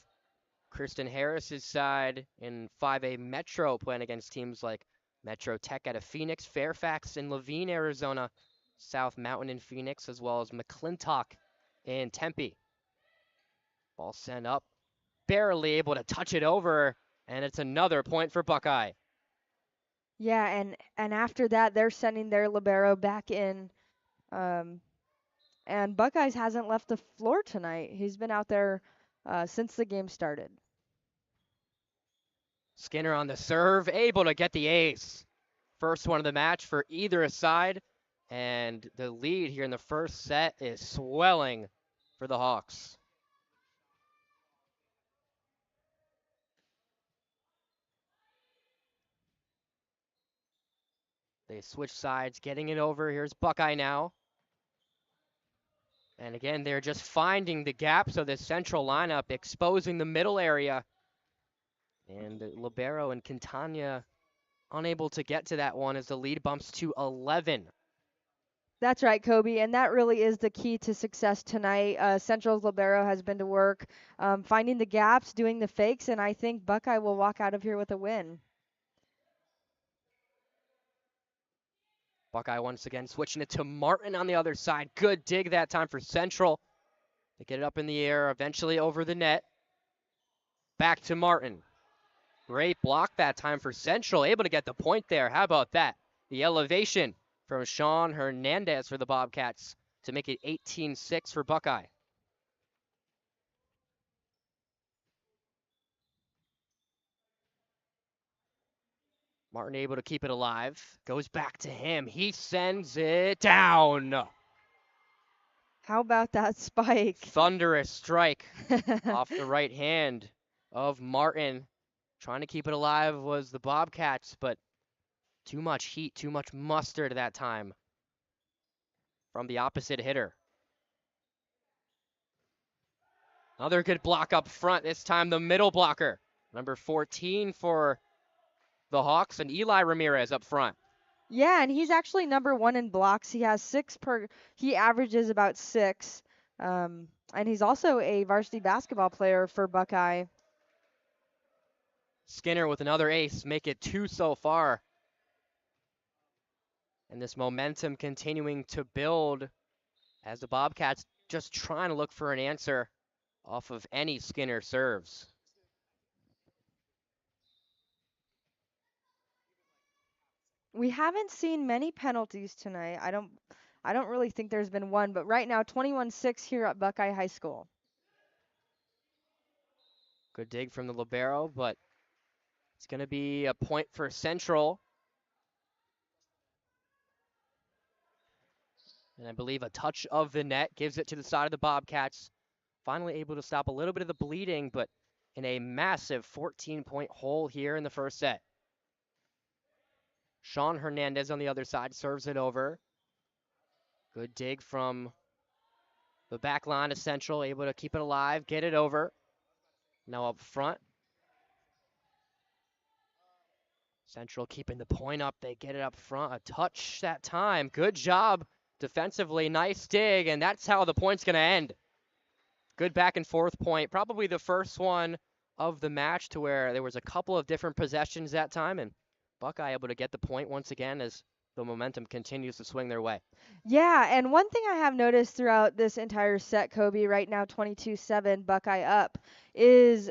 Kristen Harris' side in 5A Metro, playing against teams like Metro Tech out of Phoenix, Fairfax in Laveen, Arizona, South Mountain in Phoenix, as well as McClintock in Tempe. Ball sent up, barely able to touch it over, and it's another point for Buckeye. Yeah, and after that, they're sending their libero back in. And Buckeyes hasn't left the floor tonight. He's been out there since the game started. Skinner on the serve, able to get the ace. First one of the match for either side, and the lead here in the first set is swelling for the Hawks. They switch sides, getting it over. Here's Buckeye now. And again, they're just finding the gap, so the Central lineup exposing the middle area. And the libero and Quintana unable to get to that one as the lead bumps to 11. That's right, Kobe, and that really is the key to success tonight. Central's libero has been to work, finding the gaps, doing the fakes, and I think Buckeye will walk out of here with a win. Buckeye once again switching it to Martin on the other side. Good dig that time for Central. They get it up in the air, eventually over the net. Back to Martin. Great block that time for Central, able to get the point there. How about that? The elevation from Sean Hernandez for the Bobcats to make it 18-6 for Buckeye. Martin able to keep it alive. Goes back to him. He sends it down. How about that spike? Thunderous strike off the right hand of Martin. Trying to keep it alive was the Bobcats, but too much heat, too much mustard that time from the opposite hitter. Another good block up front, this time the middle blocker. Number 14 for the Hawks, and Eli Ramirez up front. Yeah, and he's actually number 1 in blocks. He has 6 per. He averages about 6, and he's also a varsity basketball player for Buckeye. Skinner with another ace, make it 2 so far. And this momentum continuing to build as the Bobcats just trying to look for an answer off of any Skinner serves. We haven't seen many penalties tonight. I don't really think there's been one, but right now 21-6 here at Buckeye High School. Good dig from the libero, but it's going to be a point for Central. And I believe a touch of the net gives it to the side of the Bobcats. Finally able to stop a little bit of the bleeding, but in a massive 14-point hole here in the first set. Sean Hernandez on the other side serves it over. Good dig from the back line of Central, able to keep it alive, get it over. Now up front. Central keeping the point up. They get it up front. A touch that time. Good job defensively. Nice dig, and that's how the point's going to end. Good back and forth point. Probably the first one of the match to where there was a couple of different possessions that time, and Buckeye able to get the point once again as the momentum continues to swing their way. Yeah, and one thing I have noticed throughout this entire set, Kobe, right now 22-7, Buckeye up, is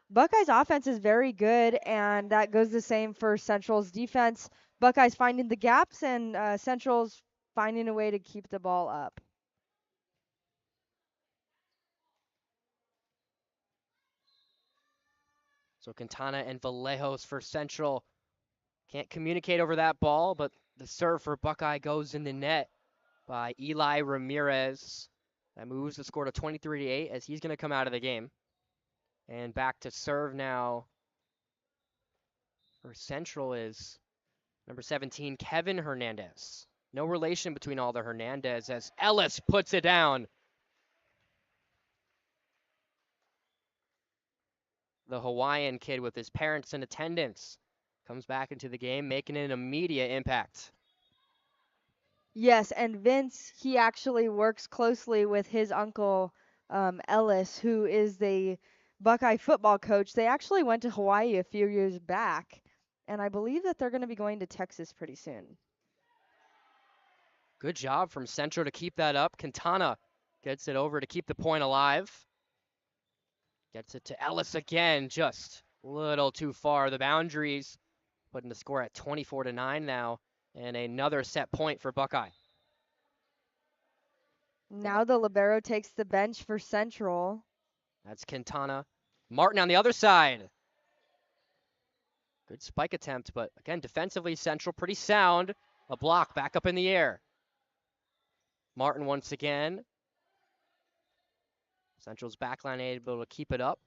Buckeye's offense is very good, and that goes the same for Central's defense. Buckeye's finding the gaps, and Central's finding a way to keep the ball up. So Quintana and Vallejos for Central. Can't communicate over that ball, but the serve for Buckeye goes in the net by Eli Ramirez. That moves the score to 23-8 as he's going to come out of the game. And back to serve now for Central is number 17, Kevin Hernandez. No relation between all the Hernandez as Ellis puts it down. The Hawaiian kid with his parents in attendance comes back into the game, making an immediate impact. Yes, and Vince, he actually works closely with his uncle, Ellis, who is the Buckeye football coach. They actually went to Hawaii a few years back, and I believe that they're going to be going to Texas pretty soon. Good job from Central to keep that up. Quintana gets it over to keep the point alive. Gets it to Ellis again, just a little too far. The boundaries, putting the score at 24-9 now, and another set point for Buckeye. Now the libero takes the bench for Central. That's Quintana. Martin on the other side. Good spike attempt, but again, defensively, Central pretty sound. A block back up in the air. Martin once again. Central's backline able to keep it up.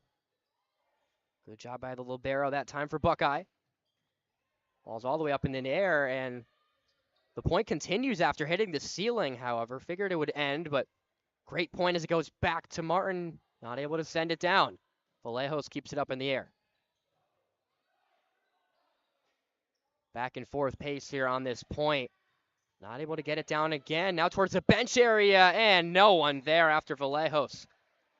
Good job by the libero that time for Buckeye. Ball's all the way up in the air, and the point continues after hitting the ceiling, however. Figured it would end, but great point as it goes back to Martin. Not able to send it down. Vallejos keeps it up in the air. Back and forth pace here on this point. Not able to get it down again. Now towards the bench area, and no one there after Vallejos.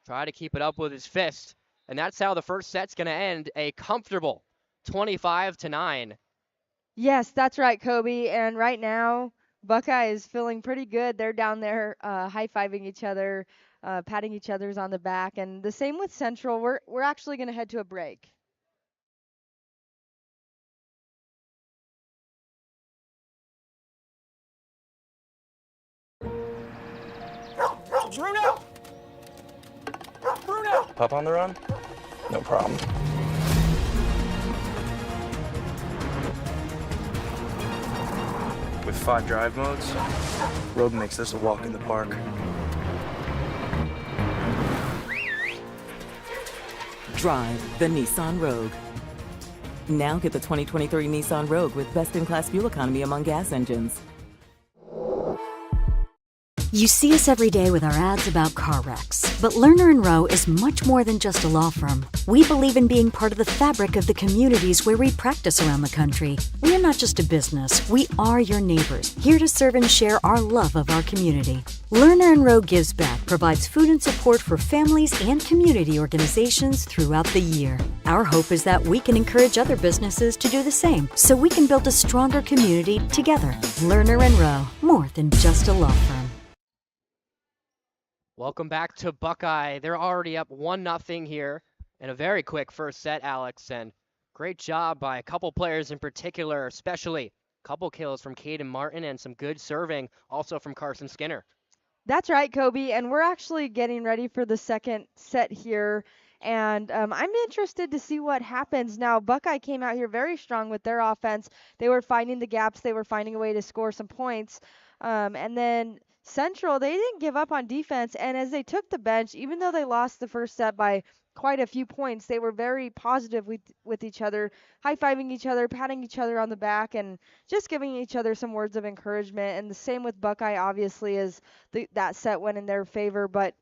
Try to keep it up with his fist. And that's how the first set's going to end, a comfortable 25-9. Yes, that's right, Kobe. And right now, Buckeye is feeling pretty good. They're down there high-fiving each other, patting each other's on the back. And the same with Central. We're actually going to head to a break. Bruno! Bruno! Pup on the run? No problem. With 5 drive modes, Rogue makes this a walk in the park. Drive the Nissan Rogue. Now get the 2023 Nissan Rogue with best-in-class fuel economy among gas engines. You see us every day with our ads about car wrecks. But Lerner & Rowe is much more than just a law firm. We believe in being part of the fabric of the communities where we practice around the country. We are not just a business. We are your neighbors, here to serve and share our love of our community. Lerner & Rowe Gives Back provides food and support for families and community organizations throughout the year. Our hope is that we can encourage other businesses to do the same, so we can build a stronger community together. Lerner & Rowe, more than just a law firm. Welcome back to Buckeye. They're already up 1-0 here in a very quick first set, Alex, and great job by a couple players in particular, especially a couple kills from Caden Martin and some good serving also from Carson Skinner. That's right, Kobe, and we're actually getting ready for the second set here, and I'm interested to see what happens. Now, Buckeye came out here very strong with their offense. They were finding the gaps. They were finding a way to score some points, and then Central, they didn't give up on defense, and as they took the bench, even though they lost the first set by quite a few points, they were very positive with each other, high-fiving each other, patting each other on the back, and just giving each other some words of encouragement. And the same with Buckeye, obviously, as that set went in their favor. But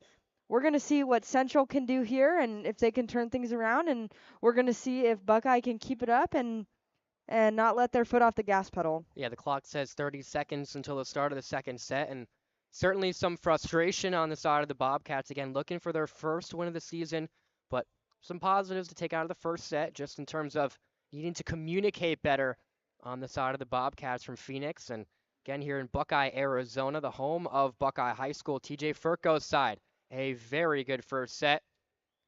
we're going to see what Central can do here and if they can turn things around. And we're going to see if Buckeye can keep it up and not let their foot off the gas pedal. Yeah, the clock says 30 seconds until the start of the second set, and certainly some frustration on the side of the Bobcats. Again, looking for their first win of the season, but some positives to take out of the first set just in terms of needing to communicate better on the side of the Bobcats from Phoenix. And again, here in Buckeye, Arizona, the home of Buckeye High School, TJ Furco's side, a very good first set.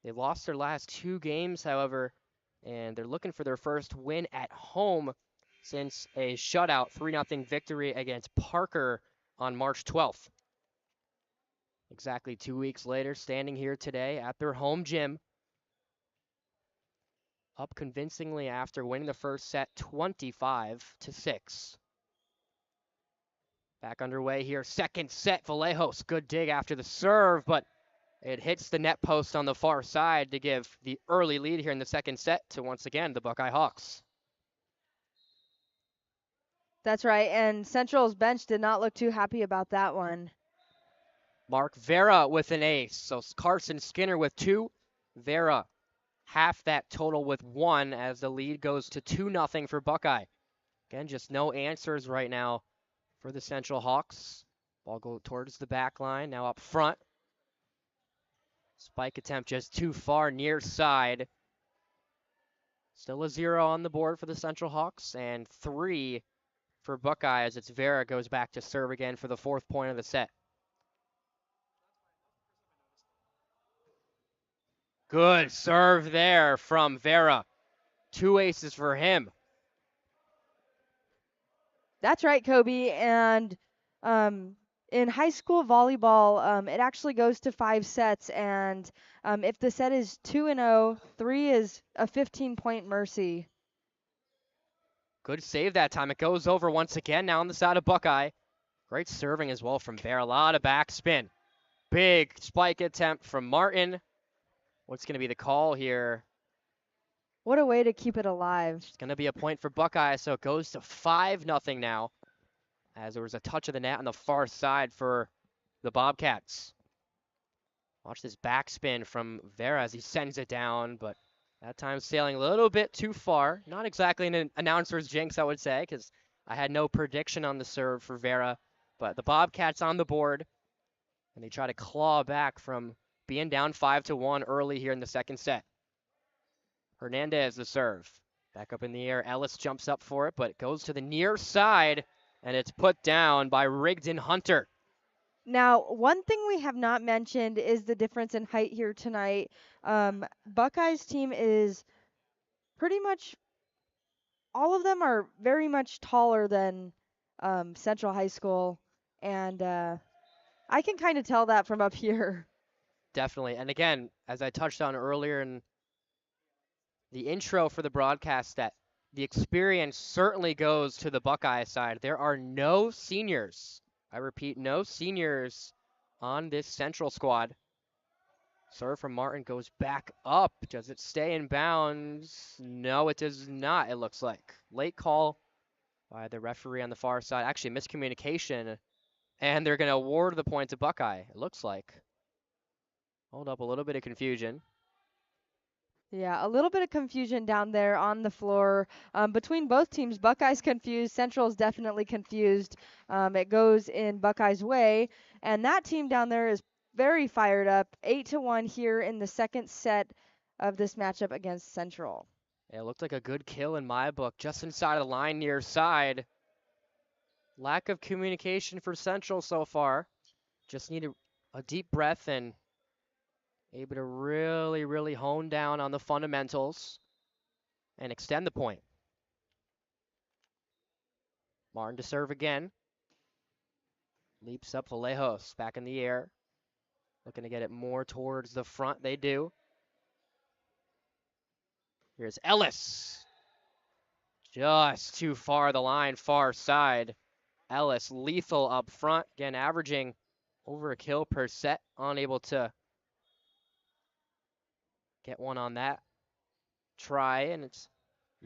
They lost their last 2 games, however, and they're looking for their first win at home since a shutout 3-0 victory against Parker on March 12th. Exactly 2 weeks later, standing here today at their home gym, up convincingly after winning the first set 25-6. Back underway here, second set, Vallejos, good dig after the serve, but it hits the net post on the far side to give the early lead here in the second set to, once again, the Buckeye Hawks. That's right, and Central's bench did not look too happy about that one. Mark Vera with an ace, so Carson Skinner with 2. Vera half that total with 1 as the lead goes to 2-0 for Buckeye. Again, just no answers right now for the Central Hawks. Ball go towards the back line, now up front. Spike attempt just too far near side. Still a 0 on the board for the Central Hawks, and 3 for Buckeye as it's Vera goes back to serve again for the 4th point of the set. Good serve there from Vera. 2 aces for him. That's right, Kobe, and in high school volleyball, it actually goes to 5 sets, and if the set is 2-0, 3 is a 15-point mercy. Good save that time. It goes over once again now on the side of Buckeye. Great serving as well from Vera. A lot of backspin. Big spike attempt from Martin. What's going to be the call here? What a way to keep it alive. It's going to be a point for Buckeye, so it goes to 5-0 now, as there was a touch of the net on the far side for the Bobcats. Watch this backspin from Vera as he sends it down, but that time sailing a little bit too far. Not exactly an announcer's jinx, I would say, because I had no prediction on the serve for Vera, but the Bobcats on the board, and they try to claw back from being down 5-1 early here in the second set. Hernandez the serve. Back up in the air. Ellis jumps up for it, but it goes to the near side, and it's put down by Rigdon Hunter. Now, one thing we have not mentioned is the difference in height here tonight. Buckeye's team is pretty much, all of them are very much taller than Central High School, and I can kind of tell that from up here. Definitely. And again, as I touched on earlier in the intro for the broadcast, that the experience certainly goes to the Buckeye side. There are no seniors. I repeat, no seniors on this Central squad. Serve from Martin goes back up. Does it stay in bounds? No, it does not, it looks like. Late call by the referee on the far side. Actually, miscommunication. And they're going to award the point to Buckeye, it looks like. Hold up, a little bit of confusion. Yeah, a little bit of confusion down there on the floor between both teams. Buckeye's confused. Central's definitely confused. It goes in Buckeye's way, and that team down there is very fired up. 8-1 here in the second set of this matchup against Central. It looked like a good kill in my book, just inside of the line near side. Lack of communication for Central so far. Just need a deep breath and able to really, really hone down on the fundamentals and extend the point. Martin to serve again. Leaps up Vallejos back in the air. Looking to get it more towards the front. They do. Here's Ellis. Just too far the line, far side. Ellis lethal up front. Again, averaging over a kill per set. Unable to get one on that try. And it's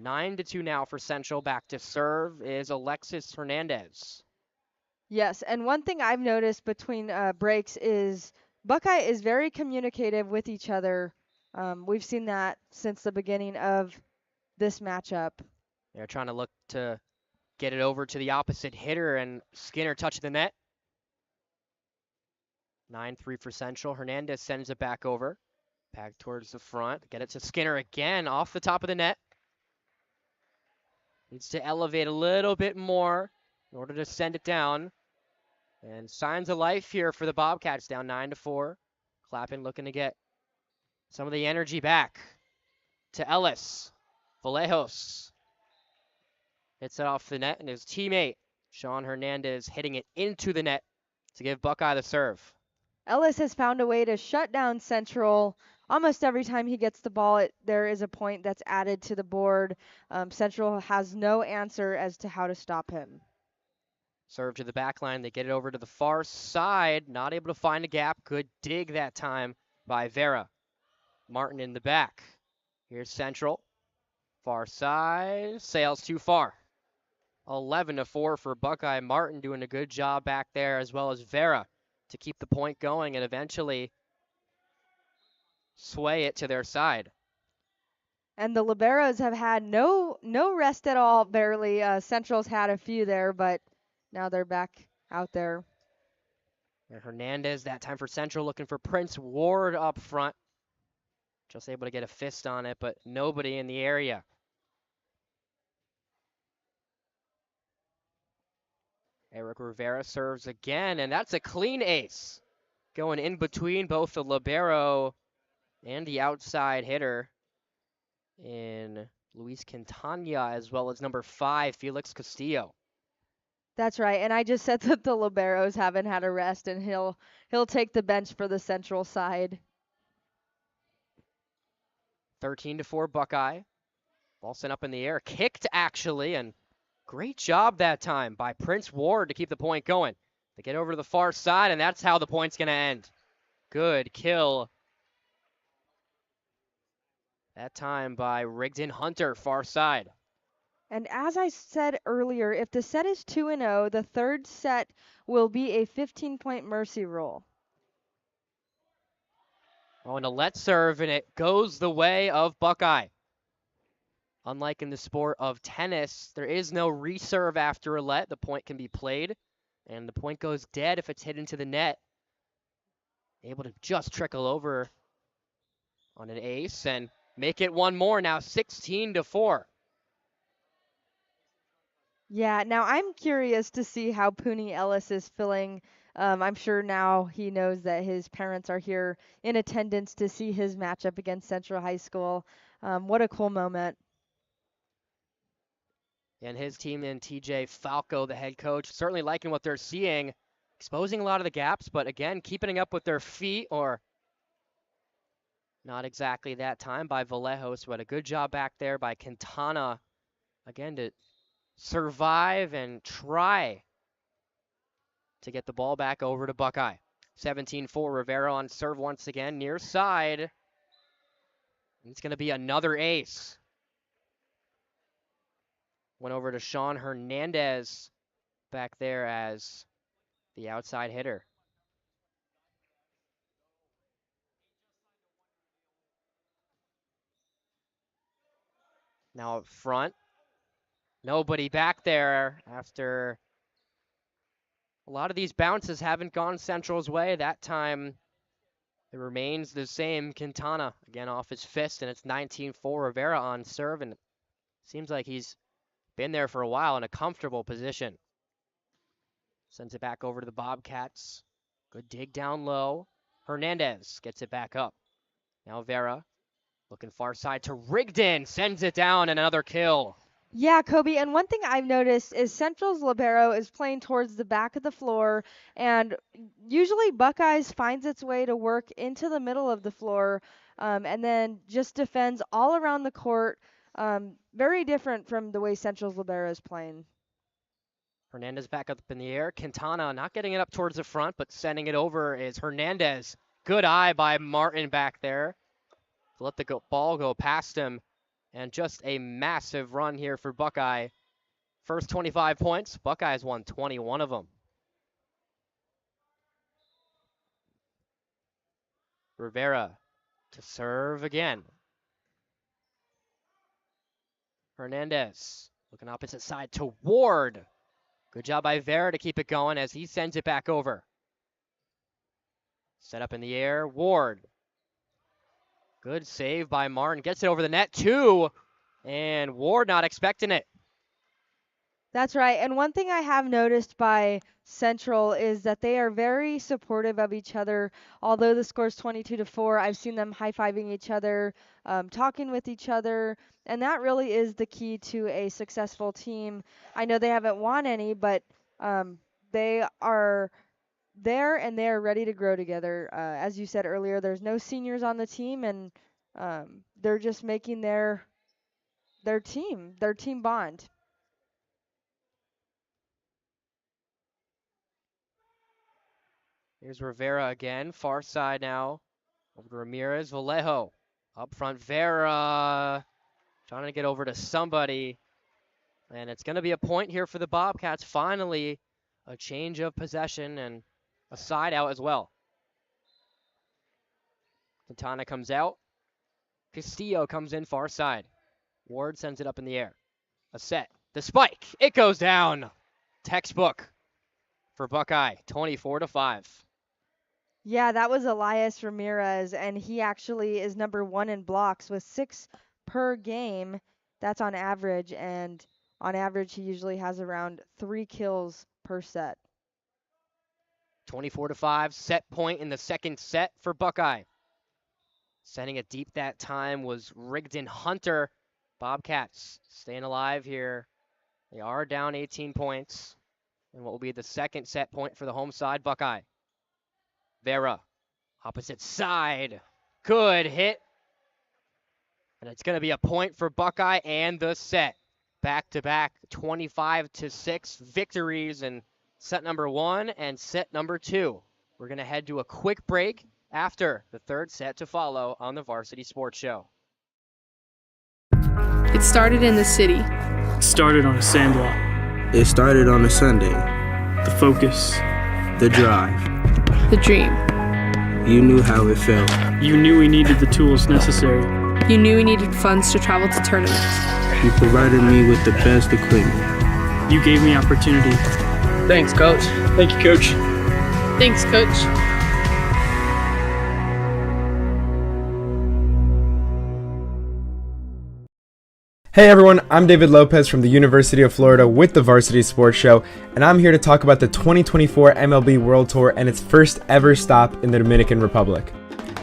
9-2 now for Central. Back to serve is Alexis Hernandez. Yes, and one thing I've noticed between breaks is Buckeye is very communicative with each other. We've seen that since the beginning of this matchup. They're trying to look to get it over to the opposite hitter, and Skinner touched the net. 9-3 for Central. Hernandez sends it back over. Back towards the front. Get it to Skinner again off the top of the net. Needs to elevate a little bit more in order to send it down. And signs of life here for the Bobcats, down 9-4. Clappin looking to get some of the energy back to Ellis. Vallejos hits it off the net, and his teammate, Sean Hernandez, hitting it into the net to give Buckeye the serve. Ellis has found a way to shut down Central. Almost every time he gets the ball, there is a point that's added to the board. Central has no answer as to how to stop him. Serve to the back line. They get it over to the far side. Not able to find a gap. Good dig that time by Vera. Martin in the back. Here's Central. Far side. Sails too far. 11-4 for Buckeye. Martin doing a good job back there, as well as Vera, to keep the point going and eventually sway it to their side. And the Liberos have had no rest at all, barely. Central's had a few there, but now they're back out there. And Hernandez, that time for Central, looking for Prince Ward up front. Just able to get a fist on it, but nobody in the area. Eric Rivera serves again, and that's a clean ace. Going in between both the libero and the outside hitter in Luis Quintana, as well as number 5, Felix Castillo. That's right, and I just said that the Liberos haven't had a rest, and he'll take the bench for the Central side. 13-4 Buckeye. Ball sent up in the air, kicked actually, and great job that time by Prince Ward to keep the point going. They get over to the far side, and that's how the point's going to end. Good kill. That time by Rigdon Hunter, far side. And as I said earlier, if the set is 2-0, the third set will be a 15-point mercy rule. Oh, and a let serve, and it goes the way of Buckeye. Unlike in the sport of tennis, there is no reserve after a let. The point can be played, and the point goes dead if it's hit into the net. Able to just trickle over on an ace and make it one more now, 16-4. Yeah, now I'm curious to see how Puni Ellis is feeling. I'm sure now he knows that his parents are here in attendance to see his matchup against Central High School. What a cool moment. And his team and TJ Falco, the head coach, certainly liking what they're seeing, exposing a lot of the gaps, but again, keeping it up with their feet, or not exactly that time by Vallejos, but a good job back there by Quintana, again, to survive and try to get the ball back over to Buckeye. 17-4, Rivera on serve once again, near side. It's going to be another ace. Went over to Sean Hernandez back there as the outside hitter. Now up front, nobody back there after a lot of these bounces haven't gone Central's way. That time it remains the same. Quintana again off his fist, and it's 19-4 Rivera on serve, and it seems like he's been there for a while in a comfortable position. Sends it back over to the Bobcats. Good dig down low. Hernandez gets it back up. Now Vera looking far side to Rigdon. Sends it down and another kill. Yeah, Kobe, and one thing I've noticed is Central's libero is playing towards the back of the floor, and usually Buckeyes finds its way to work into the middle of the floor, and then just defends all around the court. Very different from the way Central's libero is playing. Hernandez back up in the air. Quintana not getting it up towards the front, but sending it over is Hernandez. Good eye by Martin back there. Let the ball go past him. And just a massive run here for Buckeye. First 25 points. Buckeyes won 21 of them. Rivera to serve again. Hernandez looking opposite side to Ward. Good job by Vera to keep it going as he sends it back over. Set up in the air, Ward. Good save by Martin. Gets it over the net, too. And Ward not expecting it. That's right. And one thing I have noticed by Central is that they are very supportive of each other. Although the score's 22-4, I've seen them high-fiving each other, talking with each other, and that really is the key to a successful team. I know they haven't won any, but they are there and they are ready to grow together. As you said earlier, there's no seniors on the team, and they're just making their team bond. Here's Rivera again, far side now. Over to Ramirez, Vallejo. Up front, Vera. Trying to get over to somebody. And it's going to be a point here for the Bobcats. Finally, a change of possession and a side out as well. Quintana comes out. Castillo comes in far side. Ward sends it up in the air. A set. The spike. It goes down. Textbook for Buckeye, 24-5. Yeah, that was Elias Ramirez, and he actually is number 1 in blocks with 6 per game. That's on average, and on average, he usually has around 3 kills per set. 24-5, set point in the second set for Buckeye. Sending it deep that time was Rigdon Hunter. Bobcats staying alive here. They are down 18 points. And what will be the second set point for the home side, Buckeye. Vera, opposite side. Good hit. And it's going to be a point for Buckeye and the set. Back-to-back 25-6 victories in set number 1 and set number 2. We're going to head to a quick break after the third set to follow on the Varsity Sports Show. It started in the city. It started on a sandlot. It started on a Sunday. The focus. The drive. The dream. You knew how it felt. You knew we needed the tools necessary. You knew we needed funds to travel to tournaments. You provided me with the best equipment. You gave me opportunity. Thanks, Coach. Thank you, Coach. Thanks, Coach. Hey everyone, I'm David Lopez from the University of Florida with the Varsity Sports Show, and I'm here to talk about the 2024 MLB World Tour and its first ever stop in the Dominican Republic.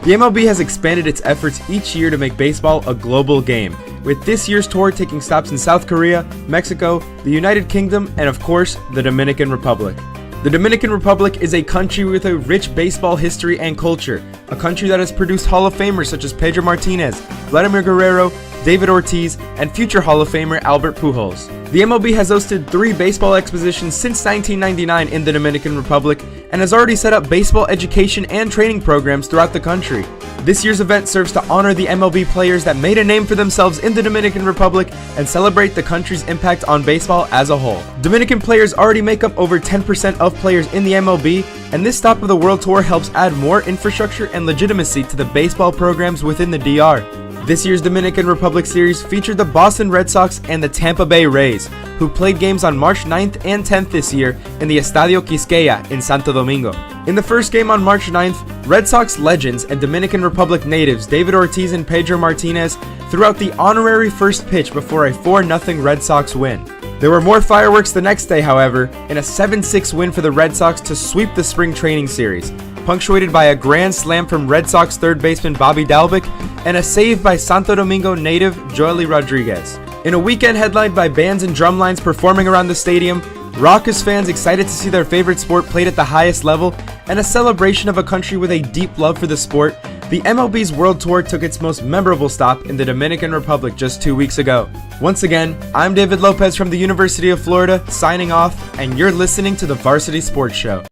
The MLB has expanded its efforts each year to make baseball a global game, with this year's tour taking stops in South Korea, Mexico, the United Kingdom, and of course, the Dominican Republic. The Dominican Republic is a country with a rich baseball history and culture, a country that has produced Hall of Famers such as Pedro Martinez, Vladimir Guerrero, David Ortiz, and future Hall of Famer Albert Pujols. The MLB has hosted 3 baseball expositions since 1999 in the Dominican Republic and has already set up baseball education and training programs throughout the country. This year's event serves to honor the MLB players that made a name for themselves in the Dominican Republic and celebrate the country's impact on baseball as a whole. Dominican players already make up over 10% of players in the MLB, and this stop of the World Tour helps add more infrastructure and legitimacy to the baseball programs within the DR. This year's Dominican Republic Series featured the Boston Red Sox and the Tampa Bay Rays, who played games on March 9th and 10th this year in the Estadio Quisqueya in Santo Domingo. In the first game on March 9th, Red Sox legends and Dominican Republic natives David Ortiz and Pedro Martinez threw out the honorary first pitch before a 4-0 Red Sox win. There were more fireworks the next day, however, in a 7-6 win for the Red Sox to sweep the spring training series, punctuated by a grand slam from Red Sox third baseman Bobby Dalbec and a save by Santo Domingo native Joely Rodriguez. In a weekend headlined by bands and drumlines performing around the stadium, raucous fans excited to see their favorite sport played at the highest level, and a celebration of a country with a deep love for the sport, the MLB's World Tour took its most memorable stop in the Dominican Republic just 2 weeks ago. Once again, I'm David Lopez from the University of Florida, signing off, and you're listening to the Varsity Sports Show.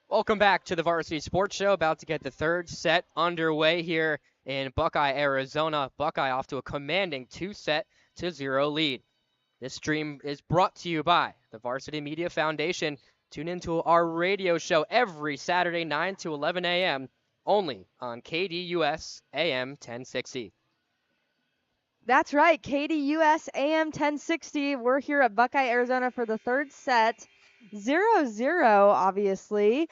Welcome back to the Varsity Sports Show. About to get the third set underway here in Buckeye, Arizona. Buckeye off to a commanding 2-0 lead. This stream is brought to you by the Varsity Media Foundation. Tune into our radio show every Saturday, 9 to 11 a.m., only on KDUS AM 1060. That's right, KDUS AM 1060. We're here at Buckeye, Arizona for the third set. 0-0, obviously.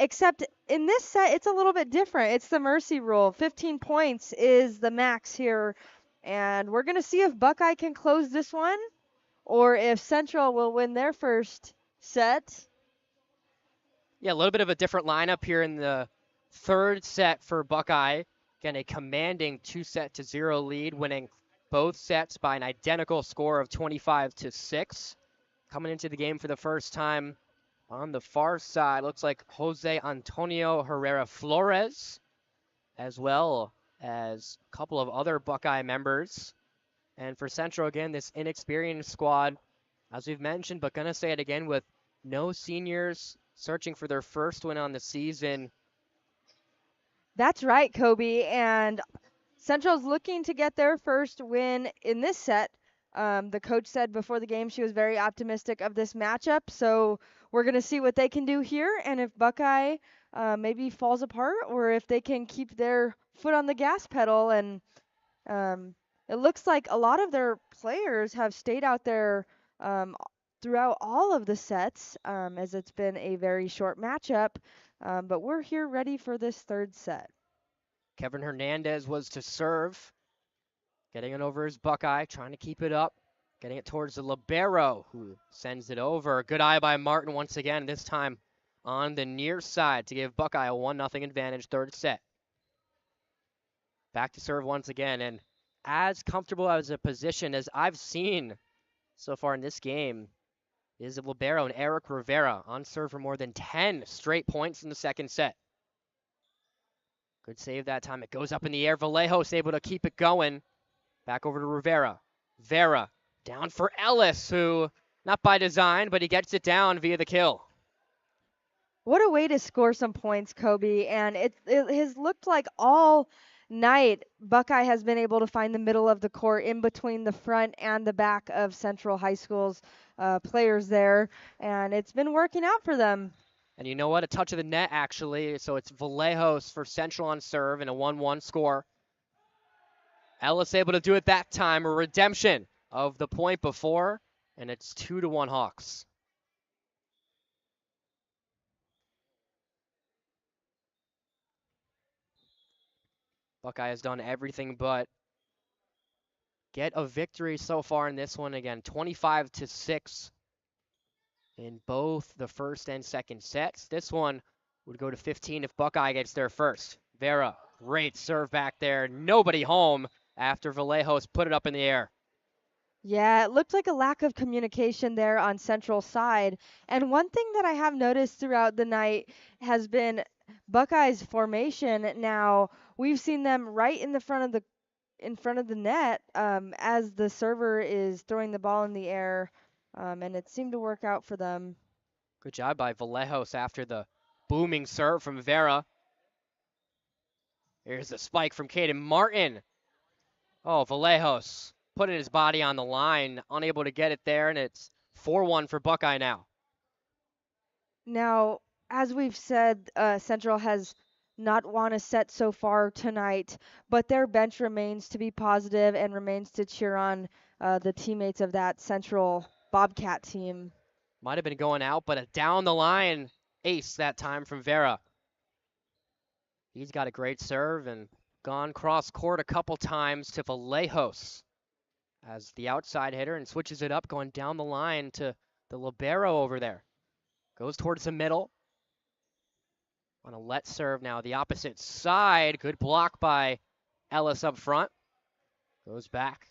Except in this set, it's a little bit different. It's the mercy rule. 15 points is the max here. And we're going to see if Buckeye can close this one or if Central will win their first set. Yeah, a little bit of a different lineup here in the third set for Buckeye. Again, a commanding 2-0 lead, winning both sets by an identical score of 25-6. Coming into the game for the first time on the far side, looks like Jose Antonio Herrera Flores, as well as a couple of other Buckeye members. And for Central, again, this inexperienced squad, as we've mentioned, but going to say it again, with no seniors searching for their first win on the season. That's right, Kobe. And Central's looking to get their first win in this set. The coach said before the game she was very optimistic of this matchup. So we're going to see what they can do here and if Buckeye maybe falls apart or if they can keep their foot on the gas pedal. And it looks like a lot of their players have stayed out there throughout all of the sets as it's been a very short matchup. But we're here ready for this third set. Kevin Hernandez was to serve. Getting it over his Buckeye, trying to keep it up. Getting it towards the libero, who sends it over. Good eye by Martin once again, this time on the near side to give Buckeye a 1-0 advantage, third set. Back to serve once again, and as comfortable as a position as I've seen so far in this game is the libero and Eric Rivera on serve for more than 10 straight points in the second set. Good save that time. It goes up in the air. Vallejos able to keep it going. Back over to Rivera. Vera down for Ellis, who, not by design, but he gets it down via the kill. What a way to score some points, Kobe. And it has looked like all night Buckeye has been able to find the middle of the court in between the front and the back of Central High School's players there. And it's been working out for them. And you know what? A touch of the net, actually. So it's Vallejos for Central on serve and a 1-1 score. Ellis able to do it that time. A redemption of the point before. And it's 2-1 Hawks. Buckeye has done everything but get a victory so far in this one. Again, 25-6 in both the first and second sets. This one would go to 15 if Buckeye gets there first. Vera, great serve back there. Nobody home after Vallejos put it up in the air. Yeah, it looked like a lack of communication there on Central's side. And one thing that I have noticed throughout the night has been Buckeye's formation. Now, we've seen them right in the front of the net as the server is throwing the ball in the air, and it seemed to work out for them. Good job by Vallejos after the booming serve from Vera. Here's the spike from Caden Martin. Oh, Vallejos putting his body on the line, unable to get it there, and it's 4-1 for Buckeye now. Now, as we've said, Central has not won a set so far tonight, but their bench remains to be positive and remains to cheer on the teammates of that Central Bobcat team. Might have been going out, but a down the line ace that time from Vera. He's got a great serve and gone cross court a couple times to Vallejos as the outside hitter and switches it up, going down the line to the libero over there. Goes towards the middle. On a let serve now, the opposite side. Good block by Ellis up front. Goes back.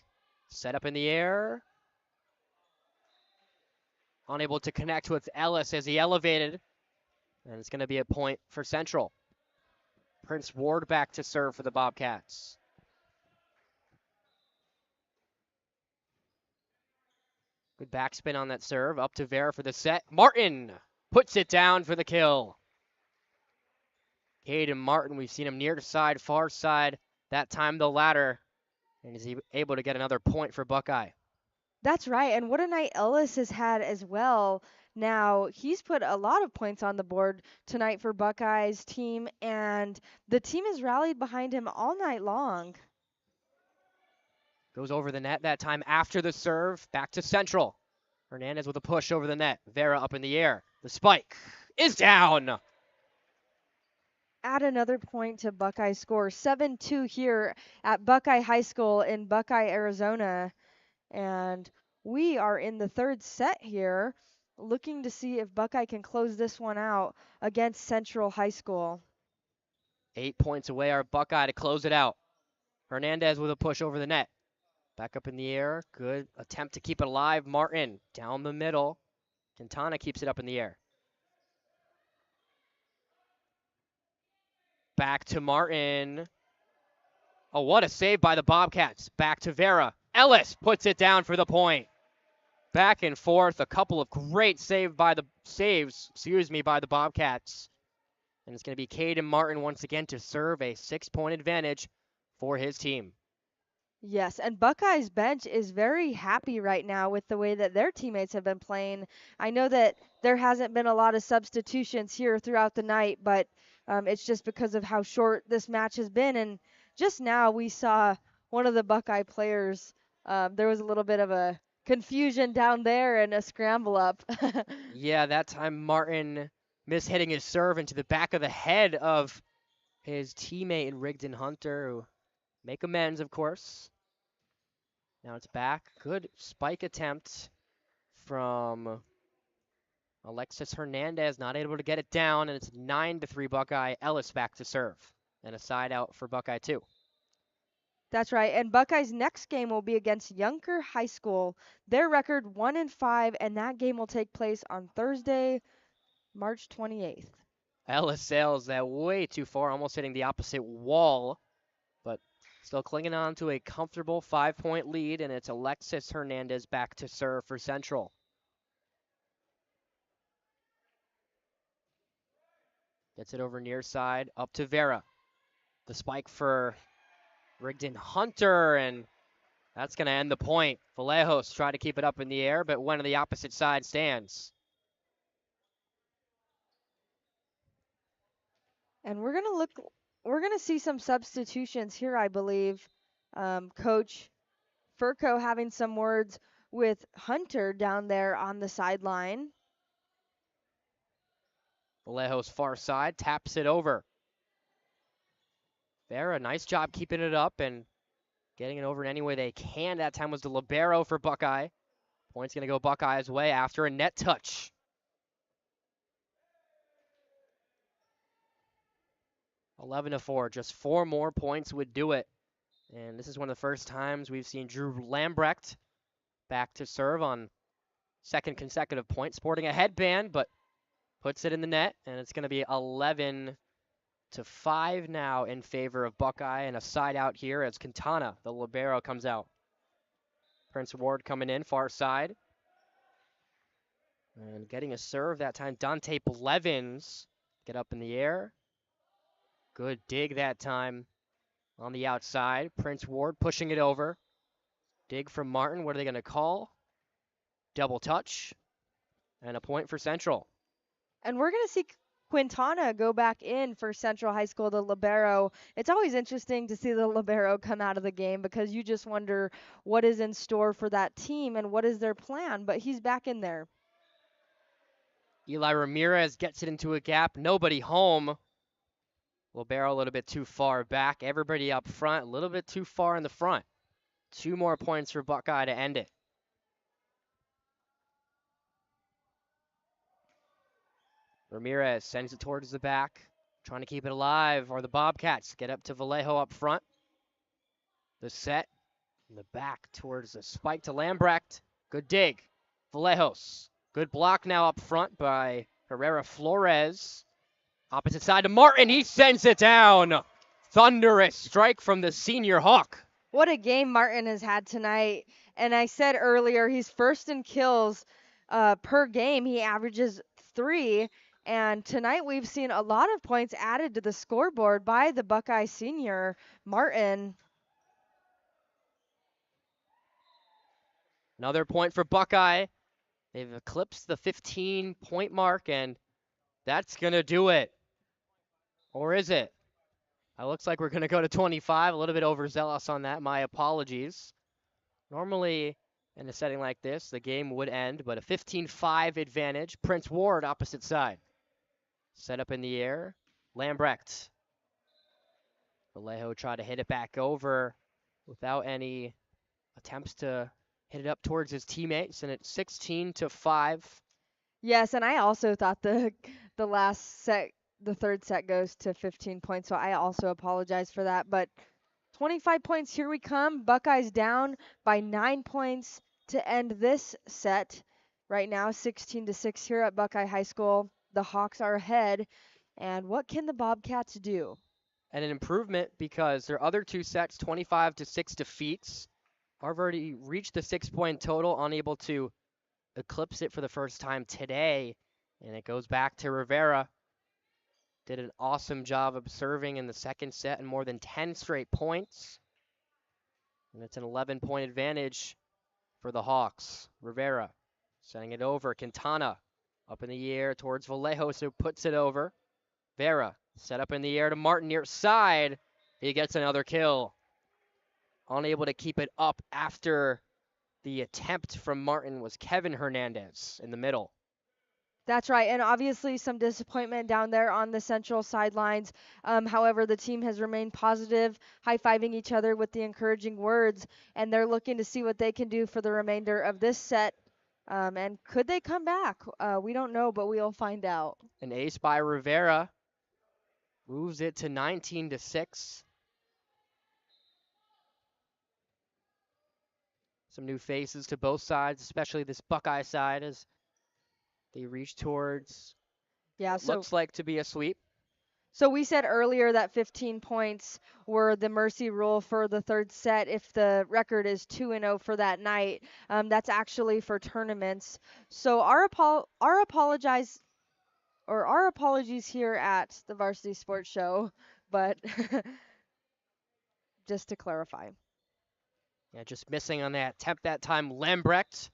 Set up in the air. Unable to connect with Ellis as he elevated. And it's going to be a point for Central. Prince Ward back to serve for the Bobcats. Good backspin on that serve. Up to Vera for the set. Martin puts it down for the kill. Caden Martin, we've seen him near side, far side. That time the ladder. And is he able to get another point for Buckeye? That's right. And what a night Ellis has had as well. Now, he's put a lot of points on the board tonight for Buckeye's team, and the team has rallied behind him all night long. Goes over the net that time after the serve. Back to Central. Hernandez with a push over the net. Vera up in the air. The spike is down. Add another point to Buckeye score. 7-2 here at Buckeye High School in Buckeye, Arizona. And we are in the third set here, looking to see if Buckeye can close this one out against Central High School. 8 points away are Buckeye to close it out. Hernandez with a push over the net. Back up in the air. Good attempt to keep it alive. Martin down the middle. Quintana keeps it up in the air. Back to Martin. Oh, what a save by the Bobcats. Back to Vera. Ellis puts it down for the point. Back and forth. A couple of great saves by the Bobcats. And it's going to be Caden Martin once again to serve a 6-point advantage for his team. Yes, and Buckeye's bench is very happy right now with the way that their teammates have been playing. I know that there hasn't been a lot of substitutions here throughout the night, but it's just because of how short this match has been. And just now we saw one of the Buckeye players, there was a little bit of a confusion down there and a scramble up. Yeah, that time Martin mishitting his serve into the back of the head of his teammate in Rigdon Hunter, who make amends, of course. Now it's back. Good spike attempt from Alexis Hernandez. Not able to get it down, and it's 9-3 Buckeye. Ellis back to serve. And a side out for Buckeye, too. That's right. And Buckeye's next game will be against Yunker High School. Their record 1-5, and that game will take place on Thursday, March 28th. Ellis sails that way too far, almost hitting the opposite wall, but still clinging on to a comfortable 5-point lead, and it's Alexis Hernandez back to serve for Central. Gets it over near side, up to Vera. The spike for Rigdon Hunter, and that's going to end the point. Vallejos tried to keep it up in the air, but went on the opposite side stands. And we're gonna see some substitutions here, I believe. Coach Furco having some words with Hunter down there on the sideline. Vallejos far side, taps it over. Vera, nice job keeping it up and getting it over in any way they can. That time was the libero for Buckeye. Point's going to go Buckeye's way after a net touch. (11-4), just 4 more points would do it. And this is one of the first times we've seen Drew Lambrecht back to serve on second consecutive point, sporting a headband, but puts it in the net, and it's going to be 11-5 now in favor of Buckeye, and a side out here as Quintana, the libero, comes out. Prince Ward coming in, far side. And getting a serve that time, Dante Blevins. Get up in the air. Good dig that time on the outside. Prince Ward pushing it over. Dig from Martin. What are they going to call? Double touch. And a point for Central. And we're going to see Quintana go back in for Central High School, the libero. It's always interesting to see the libero come out of the game because you just wonder what is in store for that team and what is their plan, but he's back in there. Eli Ramirez gets it into a gap. Nobody home. Libero a little bit too far back. Everybody up front, a little bit too far in the front. 2 more points for Buckeye to end it. Ramirez sends it towards the back, trying to keep it alive, or the Bobcats get up to Vallejo up front. The set, in the back towards the spike to Lambrecht. Good dig. Vallejos. Good block now up front by Herrera Flores. Opposite side to Martin. He sends it down. Thunderous strike from the senior Hawk. What a game Martin has had tonight. And I said earlier, he's first in kills per game. He averages 3. And tonight we've seen a lot of points added to the scoreboard by the Buckeye senior, Martin. Another point for Buckeye. They've eclipsed the 15-point mark, and that's going to do it. Or is it? It looks like we're going to go to 25. A little bit overzealous on that. My apologies. Normally, in a setting like this, the game would end, but a 15-5 advantage. Prince Ward, opposite side. Set up in the air. Lambrecht. Vallejo tried to hit it back over without any attempts to hit it up towards his teammates, and it's 16-5. Yes, and I also thought the last set, the third set goes to 15 points, so I also apologize for that. But 25 points, here we come. Buckeyes down by 9 points to end this set. Right now, 16-6 here at Buckeye High School. The Hawks are ahead. And what can the Bobcats do? And an improvement because their other 2 sets, 25-6 defeats, have already reached the 6-point total, unable to eclipse it for the first time today. And it goes back to Rivera. Did an awesome job of serving in the second set and more than 10 straight points. And it's an 11-point advantage for the Hawks. Rivera sending it over. Quintana up in the air towards Vallejo, who puts it over. Vera set up in the air to Martin near side. He gets another kill. Unable to keep it up after the attempt from Martin was Kevin Hernandez in the middle. That's right, and obviously some disappointment down there on the central sidelines. However, the team has remained positive, high-fiving each other with the encouraging words, and they're looking to see what they can do for the remainder of this set. And could they come back? We don't know, but we'll find out. An ace by Rivera moves it to 19-6. Some new faces to both sides, especially this Buckeye side as they reach towards looks like to be a sweep. So we said earlier that 15 points were the mercy rule for the third set if the record is 2-0 for that night. That's actually for tournaments. So our apologies here at the Varsity Sports Show, but just to clarify. Yeah, just missing on that attempt that time. Lambrecht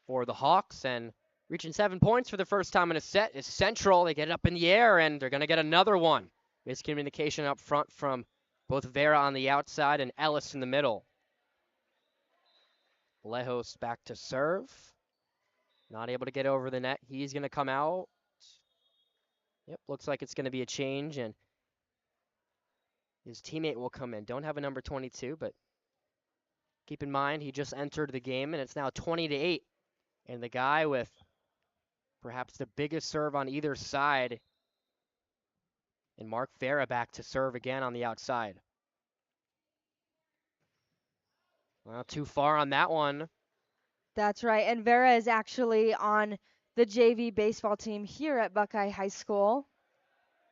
for the Hawks, and reaching 7 points for the first time in a set is Central. They get it up in the air, and they're going to get another one. Miscommunication up front from both Vera on the outside and Ellis in the middle. Lejos back to serve. Not able to get over the net. He's going to come out. Yep, looks like it's going to be a change, and his teammate will come in. Don't have a number 22, but keep in mind he just entered the game, and it's now 20-8. And the guy with perhaps the biggest serve on either side, and Mark Vera back to serve again on the outside. Well, too far on that one. That's right, and Vera is actually on the JV baseball team here at Buckeye High School.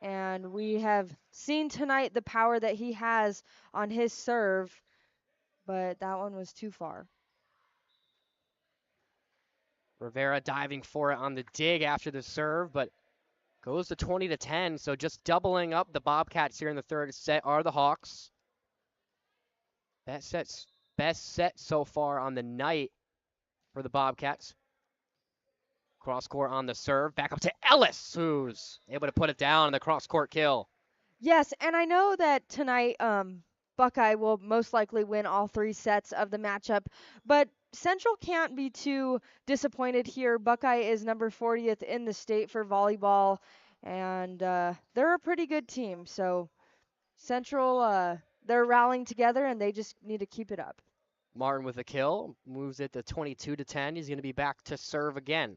And we have seen tonight the power that he has on his serve, but that one was too far. Rivera diving for it on the dig after the serve, but goes to 20-10, so just doubling up the Bobcats here in the third set are the Hawks. Best set so far on the night for the Bobcats. Cross court on the serve, back up to Ellis, who's able to put it down on the cross court kill. Yes, and I know that tonight Buckeye will most likely win all 3 sets of the matchup, but Central can't be too disappointed here. Buckeye is number 40th in the state for volleyball, and they're a pretty good team. So Central, they're rallying together, and they just need to keep it up. Martin with a kill, moves it to 22-10. He's going to be back to serve again.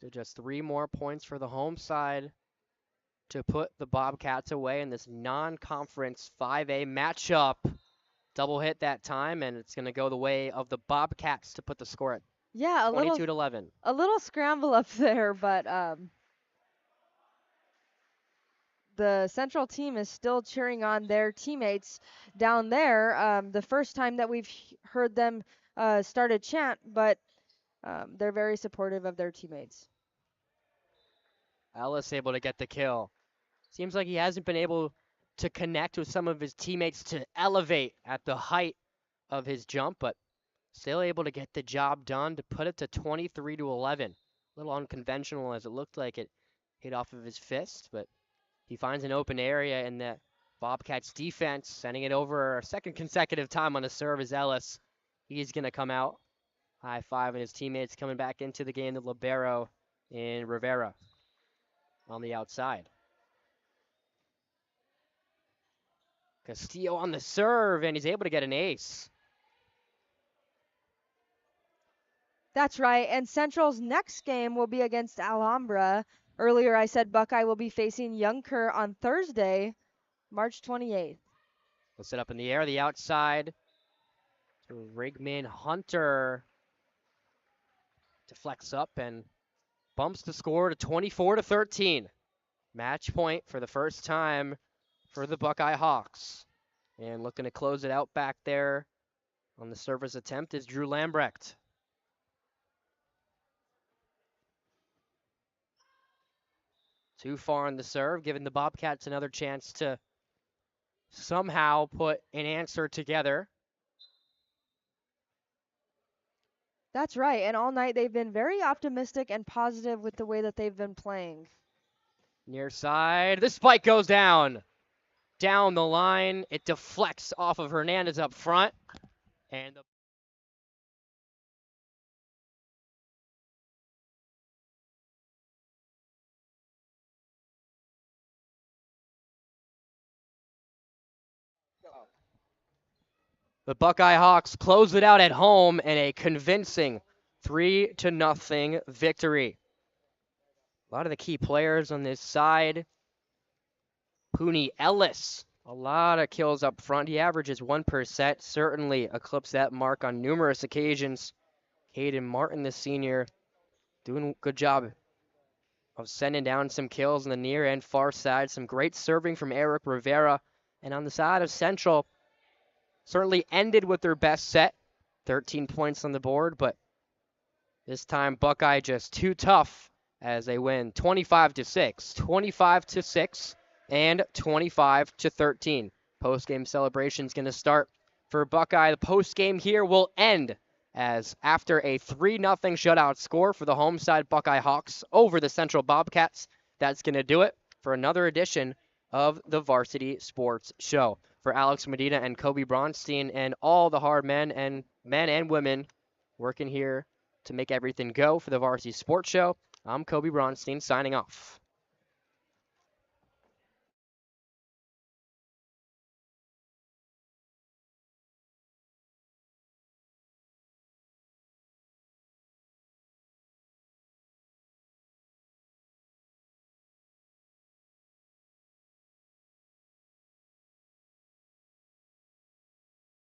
So just 3 more points for the home side to put the Bobcats away in this non-conference 5A matchup. Double hit that time, and it's going to go the way of the Bobcats to put the score at 22-11. A little scramble up there, but the Central team is still cheering on their teammates down there. The first time that we've heard them start a chant, but they're very supportive of their teammates. Ellis able to get the kill. Seems like he hasn't been able to connect with some of his teammates to elevate at the height of his jump, but still able to get the job done to put it to 23-11. A little unconventional as it looked like it hit off of his fist, but he finds an open area in the Bobcats defense, sending it over a second consecutive time on the serve is Ellis. He's going to come out. High five and his teammates coming back into the game, the libero in Rivera on the outside. Castillo on the serve, and he's able to get an ace. That's right, and Central's next game will be against Alhambra. Earlier I said Buckeye will be facing Youngker on Thursday, March 28th. We'll set up in the air, the outside. To Rigman Hunter deflects up and bumps the score to 24-13. Match point for the first time for the Buckeye Hawks. And looking to close it out back there on the service attempt is Drew Lambrecht. Too far on the serve, giving the Bobcats another chance to somehow put an answer together. That's right, and all night they've been very optimistic and positive with the way that they've been playing. Near side, the spike goes down. Down the line, it deflects off of Hernandez up front. And the Buckeye Hawks close it out at home in a convincing 3-0 victory. A lot of the key players on this side. Pooney Ellis, a lot of kills up front. He averages 1%, certainly eclipsed that mark on numerous occasions. Hayden Martin, the senior, doing a good job of sending down some kills on the near and far side. Some great serving from Eric Rivera. And on the side of Central, certainly ended with their best set, 13 points on the board, but this time Buckeye just too tough as they win 25-6, 25-6, and 25-13. Post-game celebration's going to start for Buckeye. The post-game here will end as after a 3-0 shutout score for the home side Buckeye Hawks over the Central Bobcats, that's going to do it for another edition of the Varsity Sports Show. For Alex Medina and Kobe Bronstein and all the hard men and women working here to make everything go for the Varsity Sports Show, I'm Kobe Bronstein signing off.